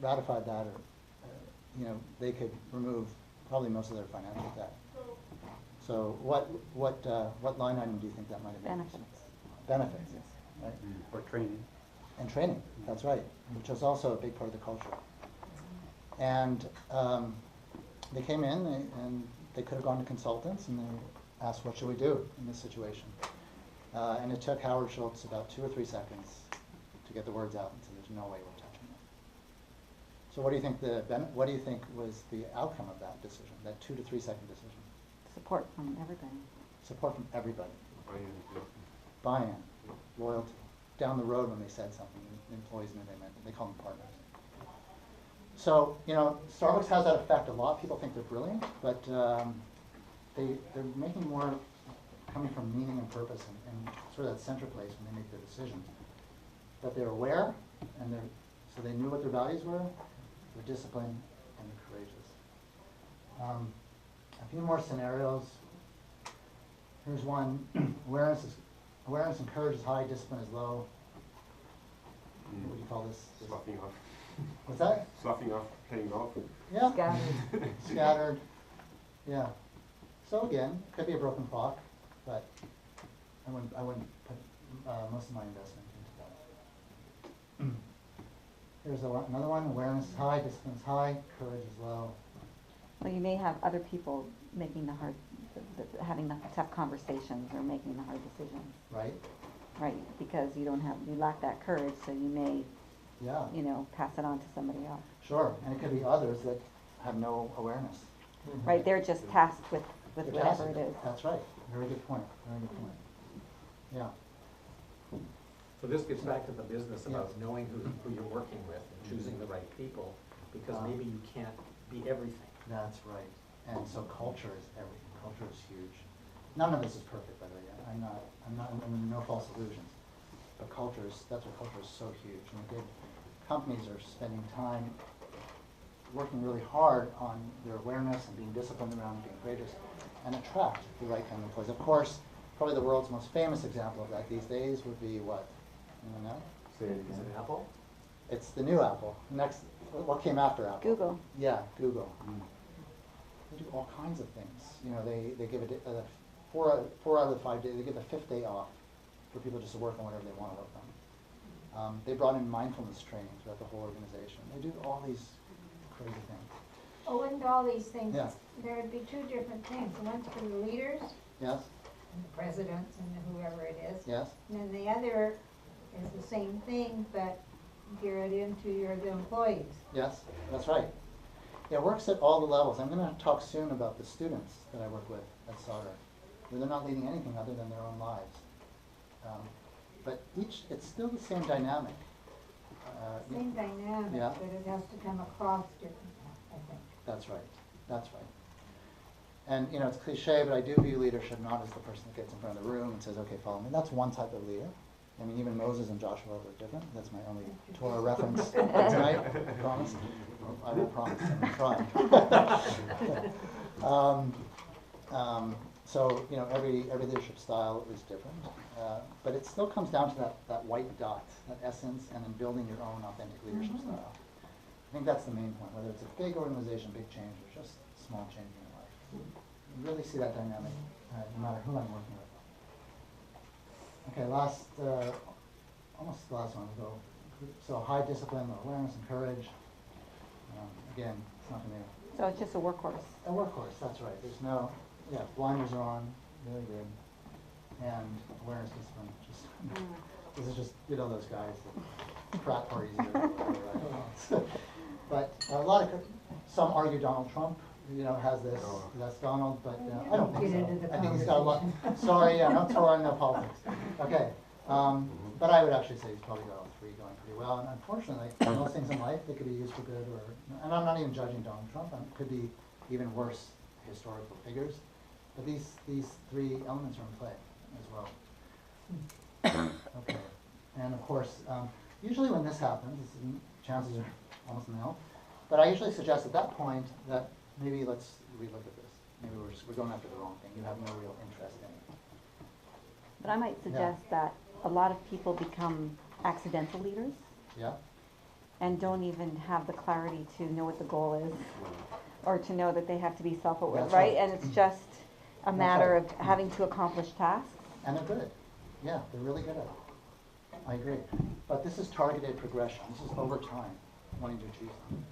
ratified that, or they could remove probably most of their financial debt. So what line item do you think that might have been? Benefits. Benefits, right? Or training. And training, that's right, which is also a big part of the culture. And they came in and they could have gone to consultants and they asked, what should we do in this situation? And it took Howard Schultz about 2 or 3 seconds to get the words out and say, there's no way we're touching it. So what do you think was the outcome of that decision, that 2 to 3 second decision? Support from everybody. Support from everybody. Buy-in. Buy-in, loyalty. Down the road when they said something, the employees knew they call them partners. So, Starbucks has that effect. A lot of people think they're brilliant, but they're making more coming from meaning and purpose and sort of that center place when they make their decisions. That they're aware, and so they knew what their values were, they're disciplined, and they're courageous. A few more scenarios. Here's one. Awareness and courage is high, discipline is low. What do you call this? Sloughing off. What's that? Sloughing off, playing golf. Yeah. Scattered. Scattered. Yeah. So again, could be a broken clock, but I wouldn't put most of my investment into that. Here's another one. Awareness is high, discipline is high, courage is low. Well, you may have other people making having the tough conversations or making the hard decisions. Right. Right, because you lack that courage, so you may, Yeah. pass it on to somebody else. Sure. And it could be others that have no awareness. Right, they're just tasked with They're whatever tasked. it is. That's right. Very good point. Very good point. Yeah. So this gets back to the business about Yes. knowing who you're working with and choosing the right people, because maybe you can't be everything. That's right. And so culture is everything. Culture is huge. None of this is perfect, by the way. I'm no false illusions. But that's why culture is so huge. And big companies are spending time working really hard on their awareness and being disciplined around being courageous and attract the right kind of employees. Of course, probably the world's most famous example of that these days would be what? Anyone know? Is it Apple? It's the new Apple. What came after Apple? Google. Yeah, Google. They do all kinds of things. They give 4 out of the 5 days. They give the 5th day off for people just to work on whatever they want to work on. They brought in mindfulness training throughout the whole organization. They do all these crazy things. Oh, wouldn't all these things, Yeah. there would be 2 different things. One's for the leaders, Yes. and the presidents, and whoever it is. Yes. And then the other is the same thing, but geared into the employees. Yes. That's right. It works at all the levels. I'm going to talk soon about the students that I work with at Sauder, where they're not leading anything other than their own lives. But it's still the same dynamic. Same dynamic, Yeah. but it has to come across differently, I think. That's right. That's right. And it's cliche, but I do view leadership not as the person that gets in front of the room and says, "Okay, follow me." That's one type of leader. I mean, even Moses and Joshua were different. That's my only Torah reference tonight, I promise. I won't promise, I'm trying. So, you know, every leadership style is different. But it still comes down to that white dot, that essence, and then building your own authentic leadership style. I think that's the main point, whether it's a big organization, big change, or just small change in your life. You really see that dynamic no matter who I'm working with. Okay, almost the last one. We'll go. So high discipline, awareness, and courage. Again, it's nothing new. So it's just a workhorse. A workhorse, that's right. There's no, blinders are on, really good. And awareness, discipline, just, this is just, you know, those guys, that frat parties or whatever, right? But a lot of, some argue Donald Trump, you know, has this, that's Donald, but I don't think so. I think he's got a lot, sorry, no Torah, no politics. Okay, but I would actually say he's probably got all three going pretty well. And unfortunately, most things in life, they could be used for good or, and I'm not even judging Donald Trump, it could be even worse historical figures. But these three elements are in play as well. Okay, and of course, usually when this happens, chances are almost nil, but I usually suggest at that point that maybe let's relook at this. Maybe we're going after the wrong thing. You have no real interest in it. But I might suggest that a lot of people become accidental leaders. Yeah. And don't even have the clarity to know what the goal is, or to know that they have to be self-aware, That's right? right. And it's just a matter of having to accomplish tasks. And they're good. Yeah, they're really good at it. I agree. But this is targeted progression. This is over time, wanting to achieve something.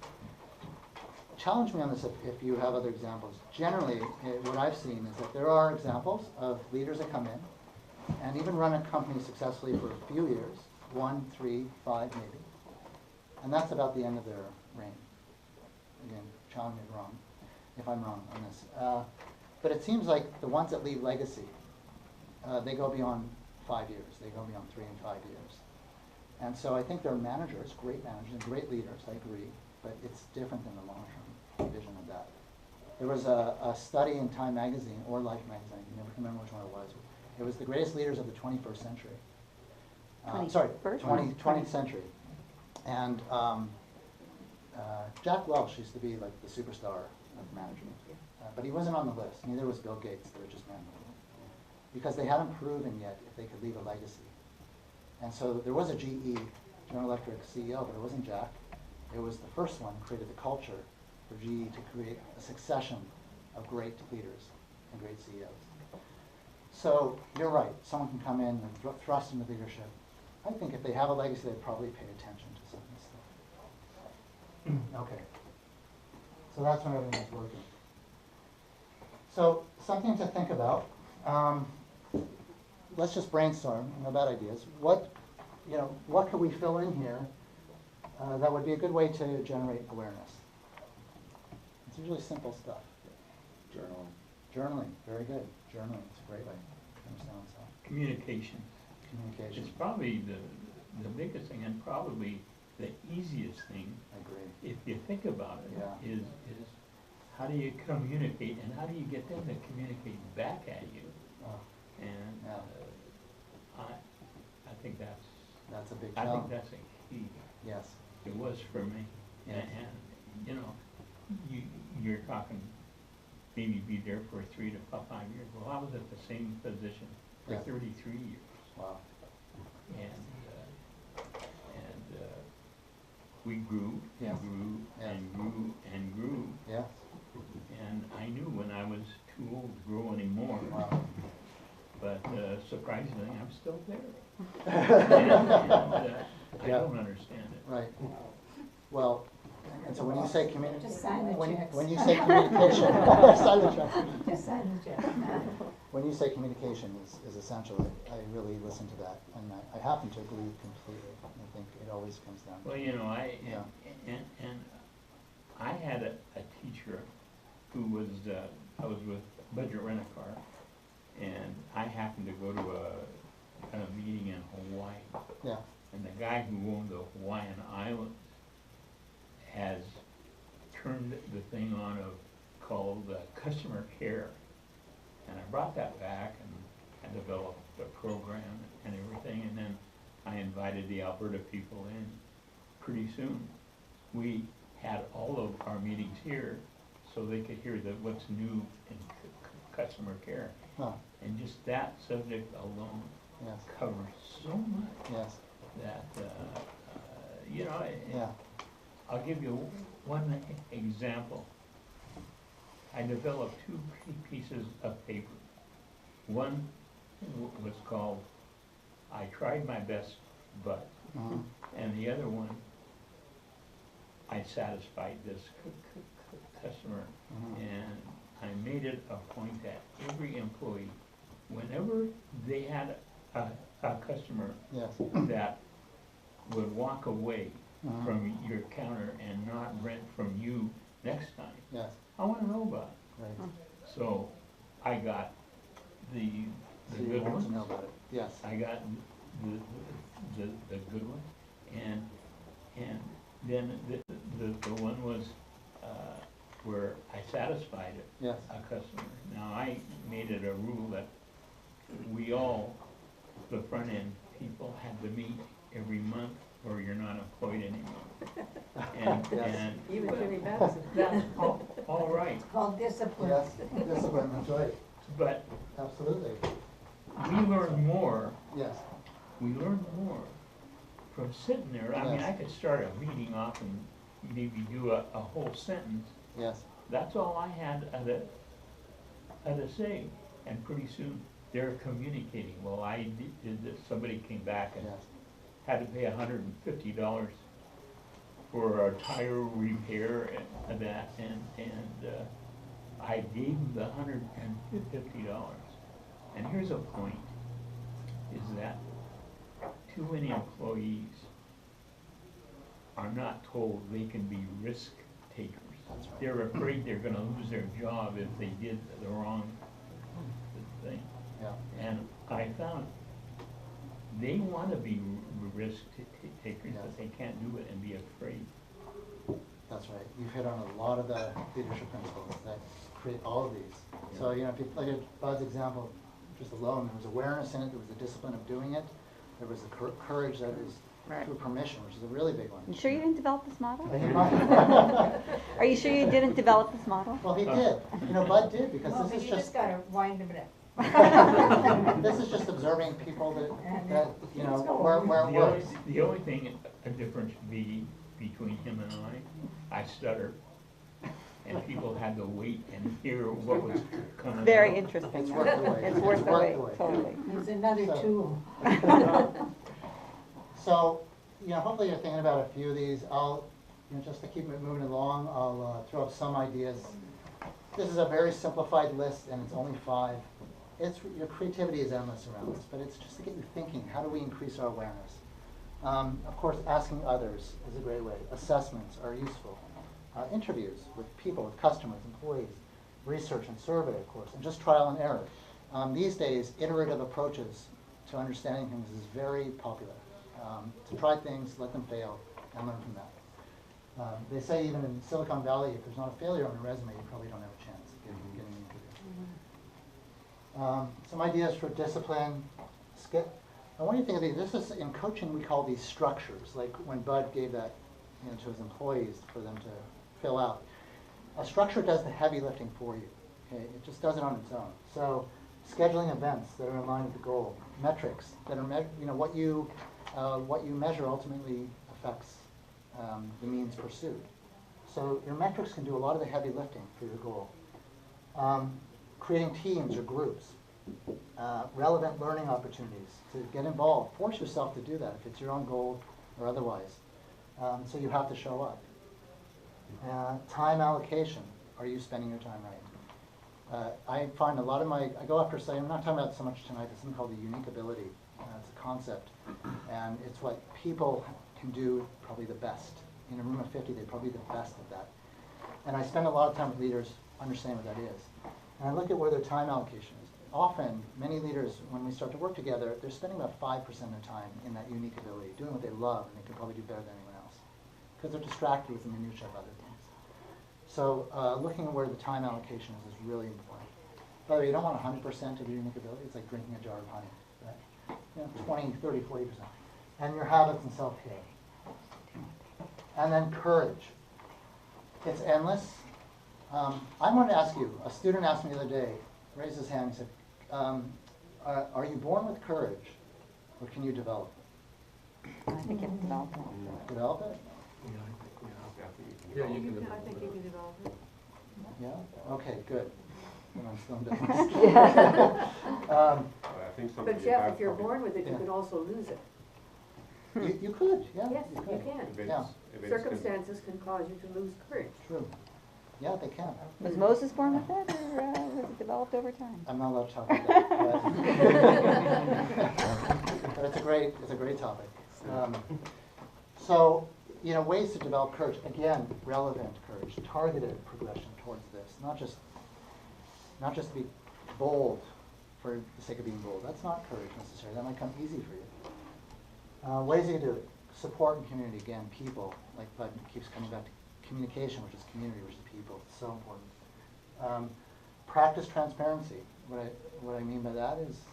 Challenge me on this if you have other examples. Generally, what I've seen is that there are examples of leaders that come in and even run a company successfully for a few years, 1, 3, 5 maybe. And that's about the end of their reign. Again, challenge me if I'm wrong on this. But it seems like the ones that leave legacy, they go beyond 5 years. They go beyond 3 and 5 years. And so I think they're managers, great managers, and great leaders, I agree, but it's different than the long-term vision of that. There was a study in Time magazine, or Life magazine, I never can remember which one it was. It was the greatest leaders of the 21st century. 20th century. And Jack Welch used to be like the superstar of management. But he wasn't on the list. Neither was Bill Gates, the richest man in the world. Because they hadn't proven yet if they could leave a legacy. And so there was a GE, General Electric CEO, but it wasn't Jack. It was the first one who created the culture for GE to create a succession of great leaders and great CEOs. So you're right, someone can come in and thrust into leadership. I think if they have a legacy, they'd probably pay attention to some of this stuff. Okay. So that's when everything is working. So something to think about. Let's just brainstorm about ideas. What could we fill in here that would be a good way to generate awareness? It's usually simple stuff. Journaling, very good. Journaling is a great way to understand oneself. Communication. Communication. It's probably the biggest thing and probably the easiest thing. I agree. If you think about it, is how do you communicate and how do you get them to communicate back at you? And I think that's a big I challenge. think that's a key. Yes. It was for me. Yes. And you know, you're talking maybe be there for 3 to 5 years. Well, I was at the same position for 33 years. Wow. And we grew and grew and grew and grew. Yes. And I knew when I was too old to grow anymore. Wow. But surprisingly, I'm still there. and I don't understand it. Right. Well, and so when you say communication, Just sign the checks. when you say communication, sign the check. Just sign the check. When you say communication is essential, I really listen to that, and I happen to agree completely. I think it always comes down to. Well, you know, and I had a teacher who was I was with Budget Rent-A-Car, and I happened to go to a meeting in Hawaii. Yeah. And the guy who owned the Hawaiian Islands has turned the thing on called customer care. And I brought that back and I developed a program and everything. And then I invited the Alberta people in. Pretty soon, we had all of our meetings here so they could hear what's new in customer care. Huh. And just that subject alone Yes. covers so much Yes. that, you know, Yeah. I'll give you one example. I developed two pieces of paper. One was called, I tried my best, but, and the other one, I satisfied this customer. And I made it a point that every employee, whenever they had a customer Yes. that would walk away from your counter and not rent from you next time, Yes. I want to know about it. Right. So I got the So you good want ones. to know about it. Yes. I got the good ones, and then the one was where I satisfied it, Yes. a customer. Now I made it a rule that we all, the front end people, had to meet every month, or you're not employed anymore. And Yes. and Even Jimmy Madison. that's all right, It's called discipline. Yes. Discipline. That's right. but Absolutely. we learn more. Yes. We learn more from sitting there. I mean, Yes. I could start a meeting off and maybe do a whole sentence. Yes. That's all I had to say. And pretty soon, they're communicating. Well, I did this. Somebody came back and Yes. had to pay $150 for a tire repair and that, and I gave them the $150. And here's a point, is that too many employees are not told they can be risk takers. That's right. They're afraid they're gonna lose their job if they did the wrong thing. Yeah. And I found they want to be risk takers, Yes. but they can't do it and be afraid. That's right. You've hit on a lot of the leadership principles that create all of these. So, you know, if you look at Bud's example, just alone, there was awareness in it, there was the discipline of doing it, there was the courage that is Right. through permission, which is a really big one. You sure you didn't develop this model? He might. Are you sure you didn't develop this model? Well, he did. You know, Bud did, because Well, this but is you just, just gotta wind them up. this is just observing people that you know, The only thing, a difference between him and I stutter. And people had to wait and hear what was coming Very out. interesting. It's worth the wait. It's worth the wait, wait. totally. There's another So- tool. So, you know, hopefully you're thinking about a few of these. I'll, you know, just to keep it moving along, I'll throw up some ideas. This is a very simplified list, and it's only 5. Your creativity is endless around this, but it's just to get you thinking. How do we increase our awareness? Of course, asking others is a great way. Assessments are useful. Interviews with people, with customers, employees, research and survey, of course, and just trial and error. These days, iterative approaches to understanding things is very popular. To try things, let them fail, and learn from that. They say even in Silicon Valley, if there's not a failure on your resume, you probably don't have a chance of getting an interview. Some ideas for discipline. I want you to think of these. This is, in coaching, we call these structures, like when Bud gave that, you know, to his employees for them to fill out. A structure does the heavy lifting for you. Okay? It just does it on its own. So scheduling events that are in line with the goal, metrics that are, you know, what you measure ultimately affects the means pursued. So your metrics can do a lot of the heavy lifting for your goal. Creating teams or groups, relevant learning opportunities to get involved. Force yourself to do that if it's your own goal or otherwise. So you have to show up. Time allocation. Are you spending your time right? I find a lot of I go after say, I'm not talking about so much tonight, it's something called the unique ability. It's a concept, and it's what people can do probably the best. In a room of 50, they're probably the best at that. And I spend a lot of time with leaders understanding what that is. And I look at where their time allocation is. Often, many leaders, when we start to work together, they're spending about 5% of their time in that unique ability, doing what they love, and they can probably do better than anyone else, because they're distracted with the minutiae of other things. So looking at where the time allocation is really important. By the way, you don't want 100% of your unique ability. It's like drinking a jar of honey, right? You know, 20, 30, 40%. and your habits and self-care. And then courage. It's endless. I wanted to ask you, a student asked me the other day, raised his hand, he said, are you born with courage, or can you develop it? I think it's development. Develop it? Yeah, you can. I think you can develop it. Yeah? Okay, good. Then I'm still in business. I think something But you Jeff, have if you're probably- born with it, you Yeah. could also lose it. You could, yeah. Yes, you could. can. Events- Yeah. events can- Circumstances can cause you to lose courage. True. Yeah, they can. Was Moses born with it, or was it developed over time? I'm not allowed to talk about that. But it's a great topic. So, ways to develop courage. Again, relevant courage, targeted progression towards this. Not just to be bold for the sake of being bold. That's not courage necessarily. That might come easy for you. Ways you can do it. Support and community. Again, people. Like Bud keeps coming back to communication, which is community, which is people. It's so important. Practice transparency. What I mean by that is,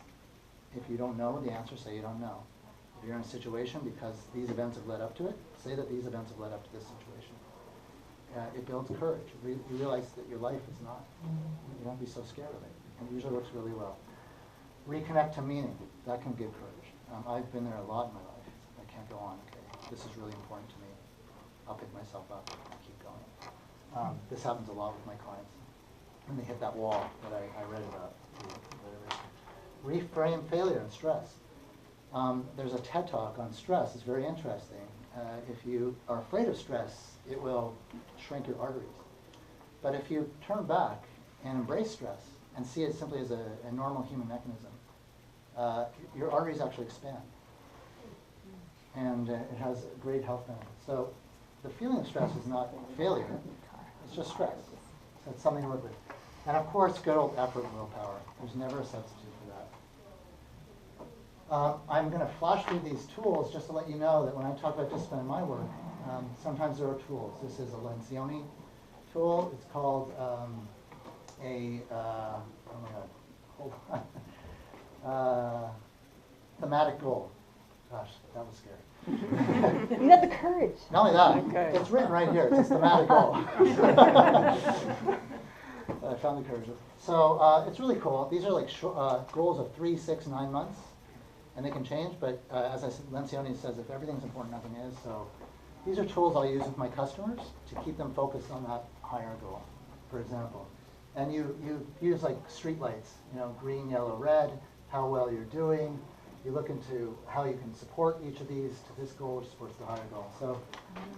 if you don't know the answer, say you don't know. If you're in a situation because these events have led up to it, say that these events have led up to this situation. It builds courage. You realize that your life is not. You don't be so scared of it. And it usually works really well. Reconnect to meaning. That can give courage. I've been there a lot in my life. I can't go on. Okay, this is really important to me. I'll pick myself up and keep going. This happens a lot with my clients. When they hit that wall that I read about. Reframe failure and stress. There's a TED Talk on stress. It's very interesting. If you are afraid of stress, it will shrink your arteries. But if you turn back and embrace stress and see it simply as a normal human mechanism, your arteries actually expand. And it has great health benefits. So the feeling of stress is not failure. It's just stress. So it's something to work with. And of course, good old effort and willpower. There's never a substitute for that. I'm going to flash through these tools just to let you know that when I talk about discipline in my work, sometimes there are tools. This is a Lencioni tool. It's called oh my God, hold on. Thematic goal. Gosh, that was scary. You had the courage. Not only that, Okay. it's written right here. It says thematic goal. I found the courage. So it's really cool. These are like goals of 3, 6, 9 months, and they can change. But as I said, Lencioni says, if everything's important, nothing is. So these are tools I'll use with my customers to keep them focused on that higher goal, for example. And you use like street lights, green, yellow, red, how well you're doing. You look into how you can support each of these to this goal, which supports the higher goal. So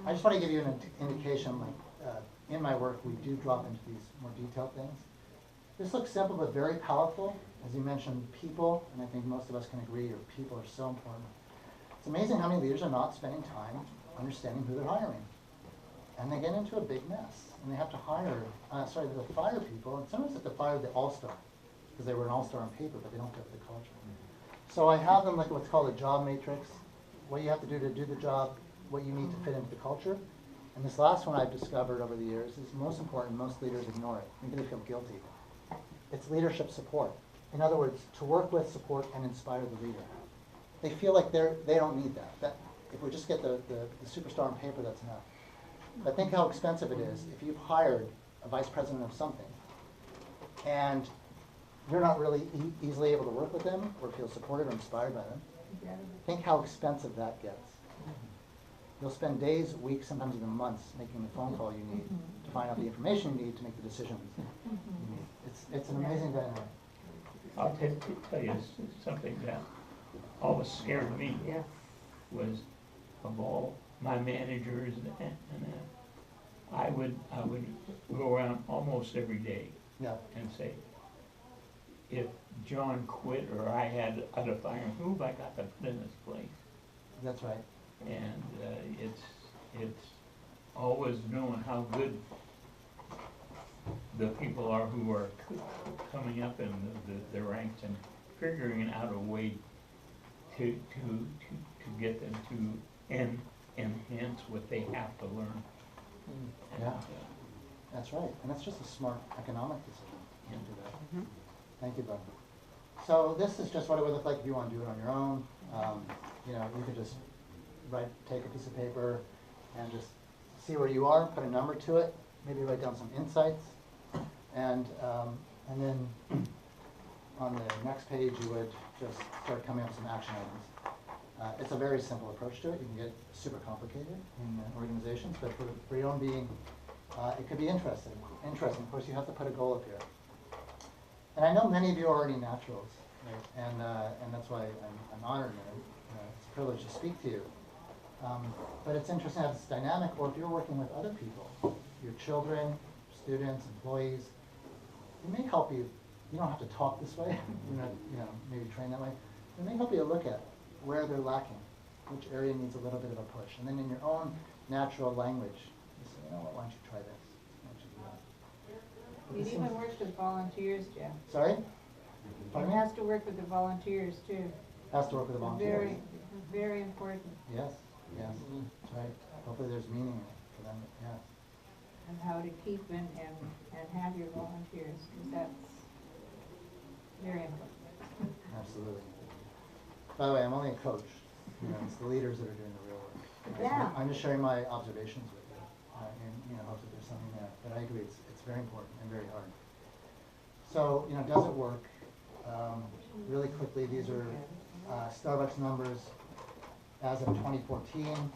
I just want to give you an indication, like in my work, we do drop into these more detailed things. This looks simple but very powerful. As you mentioned, people, and I think most of us can agree, your people are so important. It's amazing how many leaders are not spending time understanding who they're hiring. And they get into a big mess. And they have to they'll fire people, and sometimes they have to fire the all-star, because they were an all-star on paper, but they don't fit the culture. So I have them like what's called a job matrix, what you have to do the job, what you need to fit into the culture. And this last one I've discovered over the years is most important. Most leaders ignore it. Maybe they feel guilty. It's leadership support. In other words, to work with, support, and inspire the leader. They feel like they don't need that. If we just get the superstar on paper, that's enough. But think how expensive it is if you've hired a vice president of something and you're not really easily able to work with them or feel supported or inspired by them. Think how expensive that gets. You'll spend days, weeks, sometimes even months making the phone call you need to find out the information you need to make the decisions you need. It's an amazing dynamic. I'll tell you something that always scared me was of all my managers and I would go around almost every day and say, if John quit or I had to fire him, who have I got to put in this place? That's right. And it's always knowing how good the people are who are coming up in the ranks and figuring out a way to get them to enhance what they have to learn. Yeah, that's right. And that's just a smart economic decision to do that. Thank you, Bud. So this is just what it would look like if you want to do it on your own. You could just take a piece of paper and just see where you are, put a number to it, maybe write down some insights, and then on the next page you would just start coming up with some action items. It's a very simple approach to it. You can get super complicated in organizations, but for your own being, it could be interesting. Of course, you have to put a goal up here. And I know many of you are already naturals, right? And that's why I'm honored and it's a privilege to speak to you. But it's interesting to have this dynamic, or if you're working with other people, your children, students, employees, it may help you. You don't have to talk this way, maybe train that way. It may help you to look at where they're lacking, which area needs a little bit of a push. And then in your own natural language, you say, you know what, why don't you try this? Why don't you do that? It even works with volunteers, Jeff. Sorry? It has to work with the volunteers too. Has to work with the volunteers. Very important. Yes, yes, that's right. Hopefully there's meaning in it for them, yes. And how to keep and have your volunteers, because that's very important. Absolutely. By the way, I'm only a coach. It's the leaders that are doing the real work. Yeah. I'm just sharing my observations with you, and hope that there's something there. But I agree, it's very important and very hard. So, does it work? Really quickly, these are Starbucks numbers as of 2014.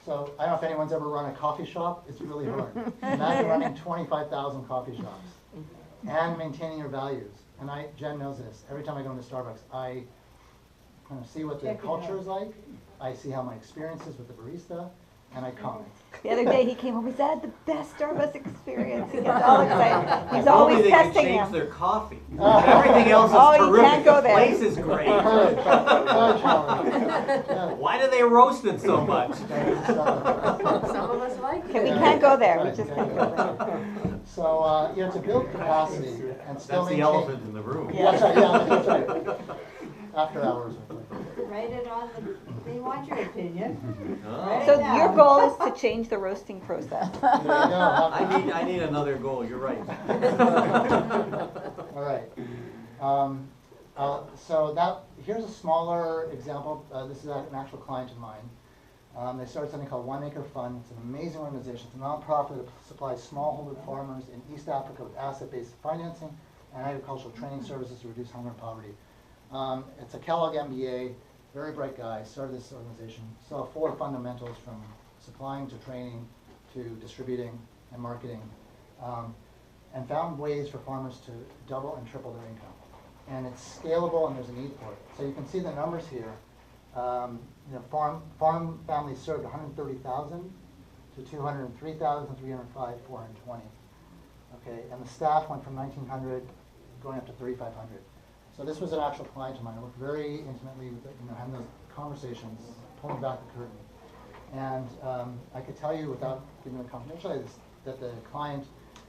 So I don't know if anyone's ever run a coffee shop. It's really hard. Imagine running 25,000 coffee shops and maintaining your values. And Jen knows this. Every time I go into Starbucks, I kind of see what the culture is like. I see how my experience is with the barista, and I comment. The other day he came home, he said, I had the best Starbucks experience. He gets all excited. He's always Only testing they could change him. their coffee. Everything else is Oh, you terrific. can't go The there. place is great. Why do they roast it so much? Some of us like Okay, we it. can't go there. We just can't go there. So, to build capacity and still That's the maintain... elephant in the room. Yeah, that's right. After hours. Write it on they want your opinion. Oh. So your goal is to change the roasting process. There you go. I need another goal. You're right. All right. So here's a smaller example. This is an actual client of mine. They started something called 1 Acre Fund. It's an amazing organization. It's a nonprofit that supplies smallholder farmers in East Africa with asset-based financing and agricultural training services to reduce hunger and poverty. It's a Kellogg MBA, very bright guy, started this organization, saw 4 fundamentals from supplying to training to distributing and marketing, and found ways for farmers to double and triple their income. And it's scalable and there's a need for it. So you can see the numbers here. Farm families served 130,000 to 203,000, 305, 420. Okay, and the staff went from 1,900 going up to 3,500. So this was an actual client of mine. I worked very intimately with having those conversations, pulling back the curtain. And I could tell you without giving the confidentiality that the client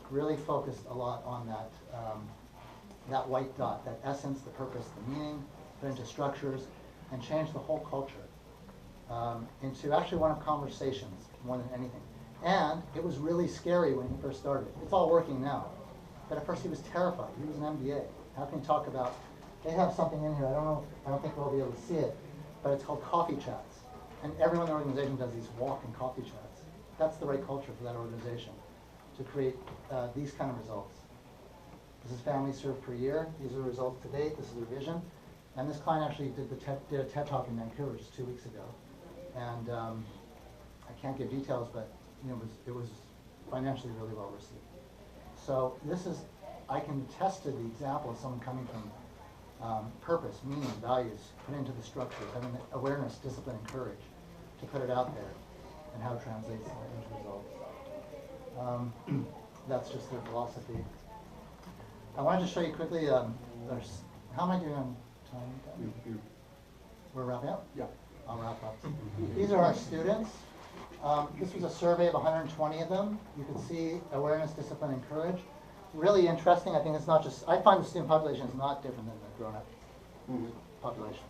really focused a lot on that white dot, that essence, the purpose, the meaning, put into structures, and changed the whole culture into actually one of conversations more than anything. And it was really scary when he first started. It's all working now. But at first he was terrified. He was an MBA. How can you talk about, they have something in here, I don't think we'll be able to see it, but it's called coffee chats. And everyone in the organization does these walk-in coffee chats. That's the right culture for that organization, to create these kind of results. This is families served per year. These are the results to date. This is their vision. And this client actually did a TED Talk in Vancouver just 2 weeks ago. And I can't give details, but it was financially really well received. So this is, I can attest to the example of someone coming from purpose, meaning, values, put into the structure, having the awareness, discipline, and courage to put it out there, and how it translates into results. That's just their philosophy. I wanted to show you quickly, how am I doing on time? We're wrapping up? Yeah. I'll wrap up. These are our students. This was a survey of 120 of them. You can see awareness, discipline, and courage. Really interesting. I think it's not just, I find the student population is not different than the grown-up population.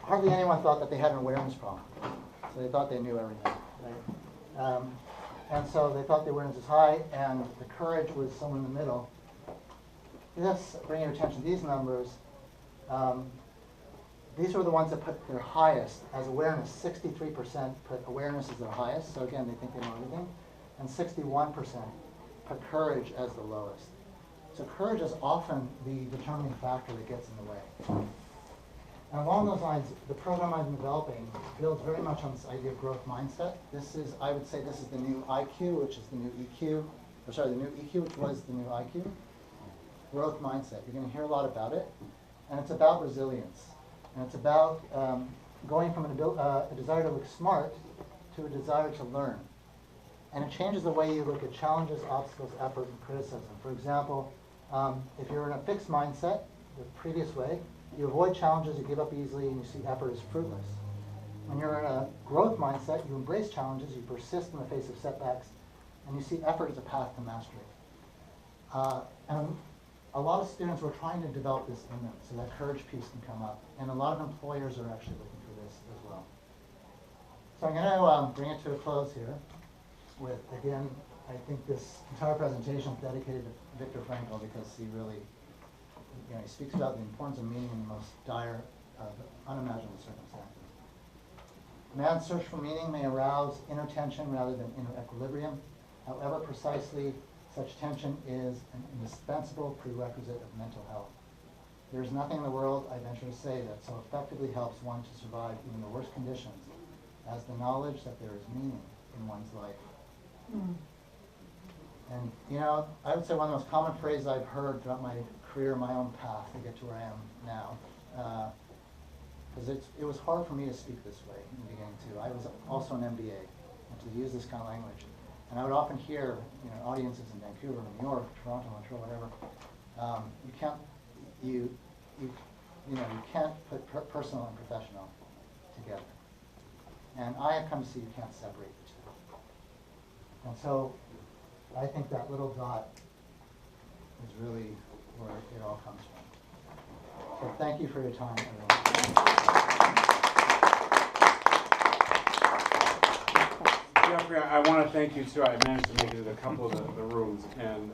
Hardly anyone thought that they had an awareness problem. So they thought they knew everything. Right? And so they thought the awareness was high, and the courage was somewhere in the middle. This, bring your attention to these numbers. these were the ones that put their highest as awareness. 63% put awareness as their highest, so again, they think they know everything. And 61% put courage as the lowest. So courage is often the determining factor that gets in the way. And along those lines, the program I'm developing builds very much on this idea of growth mindset. This is, I would say, this is the new IQ, which is the new EQ, or sorry, the new EQ, which was the new IQ. Growth mindset. You're going to hear a lot about it. And it's about resilience. And it's about going from a desire to look smart to a desire to learn. And it changes the way you look at challenges, obstacles, effort, and criticism. For example, if you're in a fixed mindset, the previous way, you avoid challenges, you give up easily, and you see effort as fruitless. When you're in a growth mindset, you embrace challenges, you persist in the face of setbacks, and you see effort as a path to mastery. And a lot of students were trying to develop this in them, so that courage piece can come up. And a lot of employers are actually looking for this as well. So I'm going to bring it to a close here with, again, I think this entire presentation is dedicated to Viktor Frankl because he really, he speaks about the importance of meaning in the most dire, unimaginable circumstances. Man's search for meaning may arouse inner tension rather than inner equilibrium. However, precisely, such tension is an indispensable prerequisite of mental health. There is nothing in the world, I venture to say, that so effectively helps one to survive even the worst conditions as the knowledge that there is meaning in one's life. And, I would say one of the most common phrases I've heard throughout my career, my own path to get to where I am now, because it was hard for me to speak this way in the beginning, too. I was also an MBA, and to use this kind of language. And I would often hear, audiences in Vancouver, New York, Toronto, Montreal, whatever. You can't put personal and professional together. And I have come to see you can't separate the two. And so I think that little dot is really where it all comes from. So thank you for your time, everyone. Jeffrey, I want to thank you too. I managed to make it in a couple of the rooms, and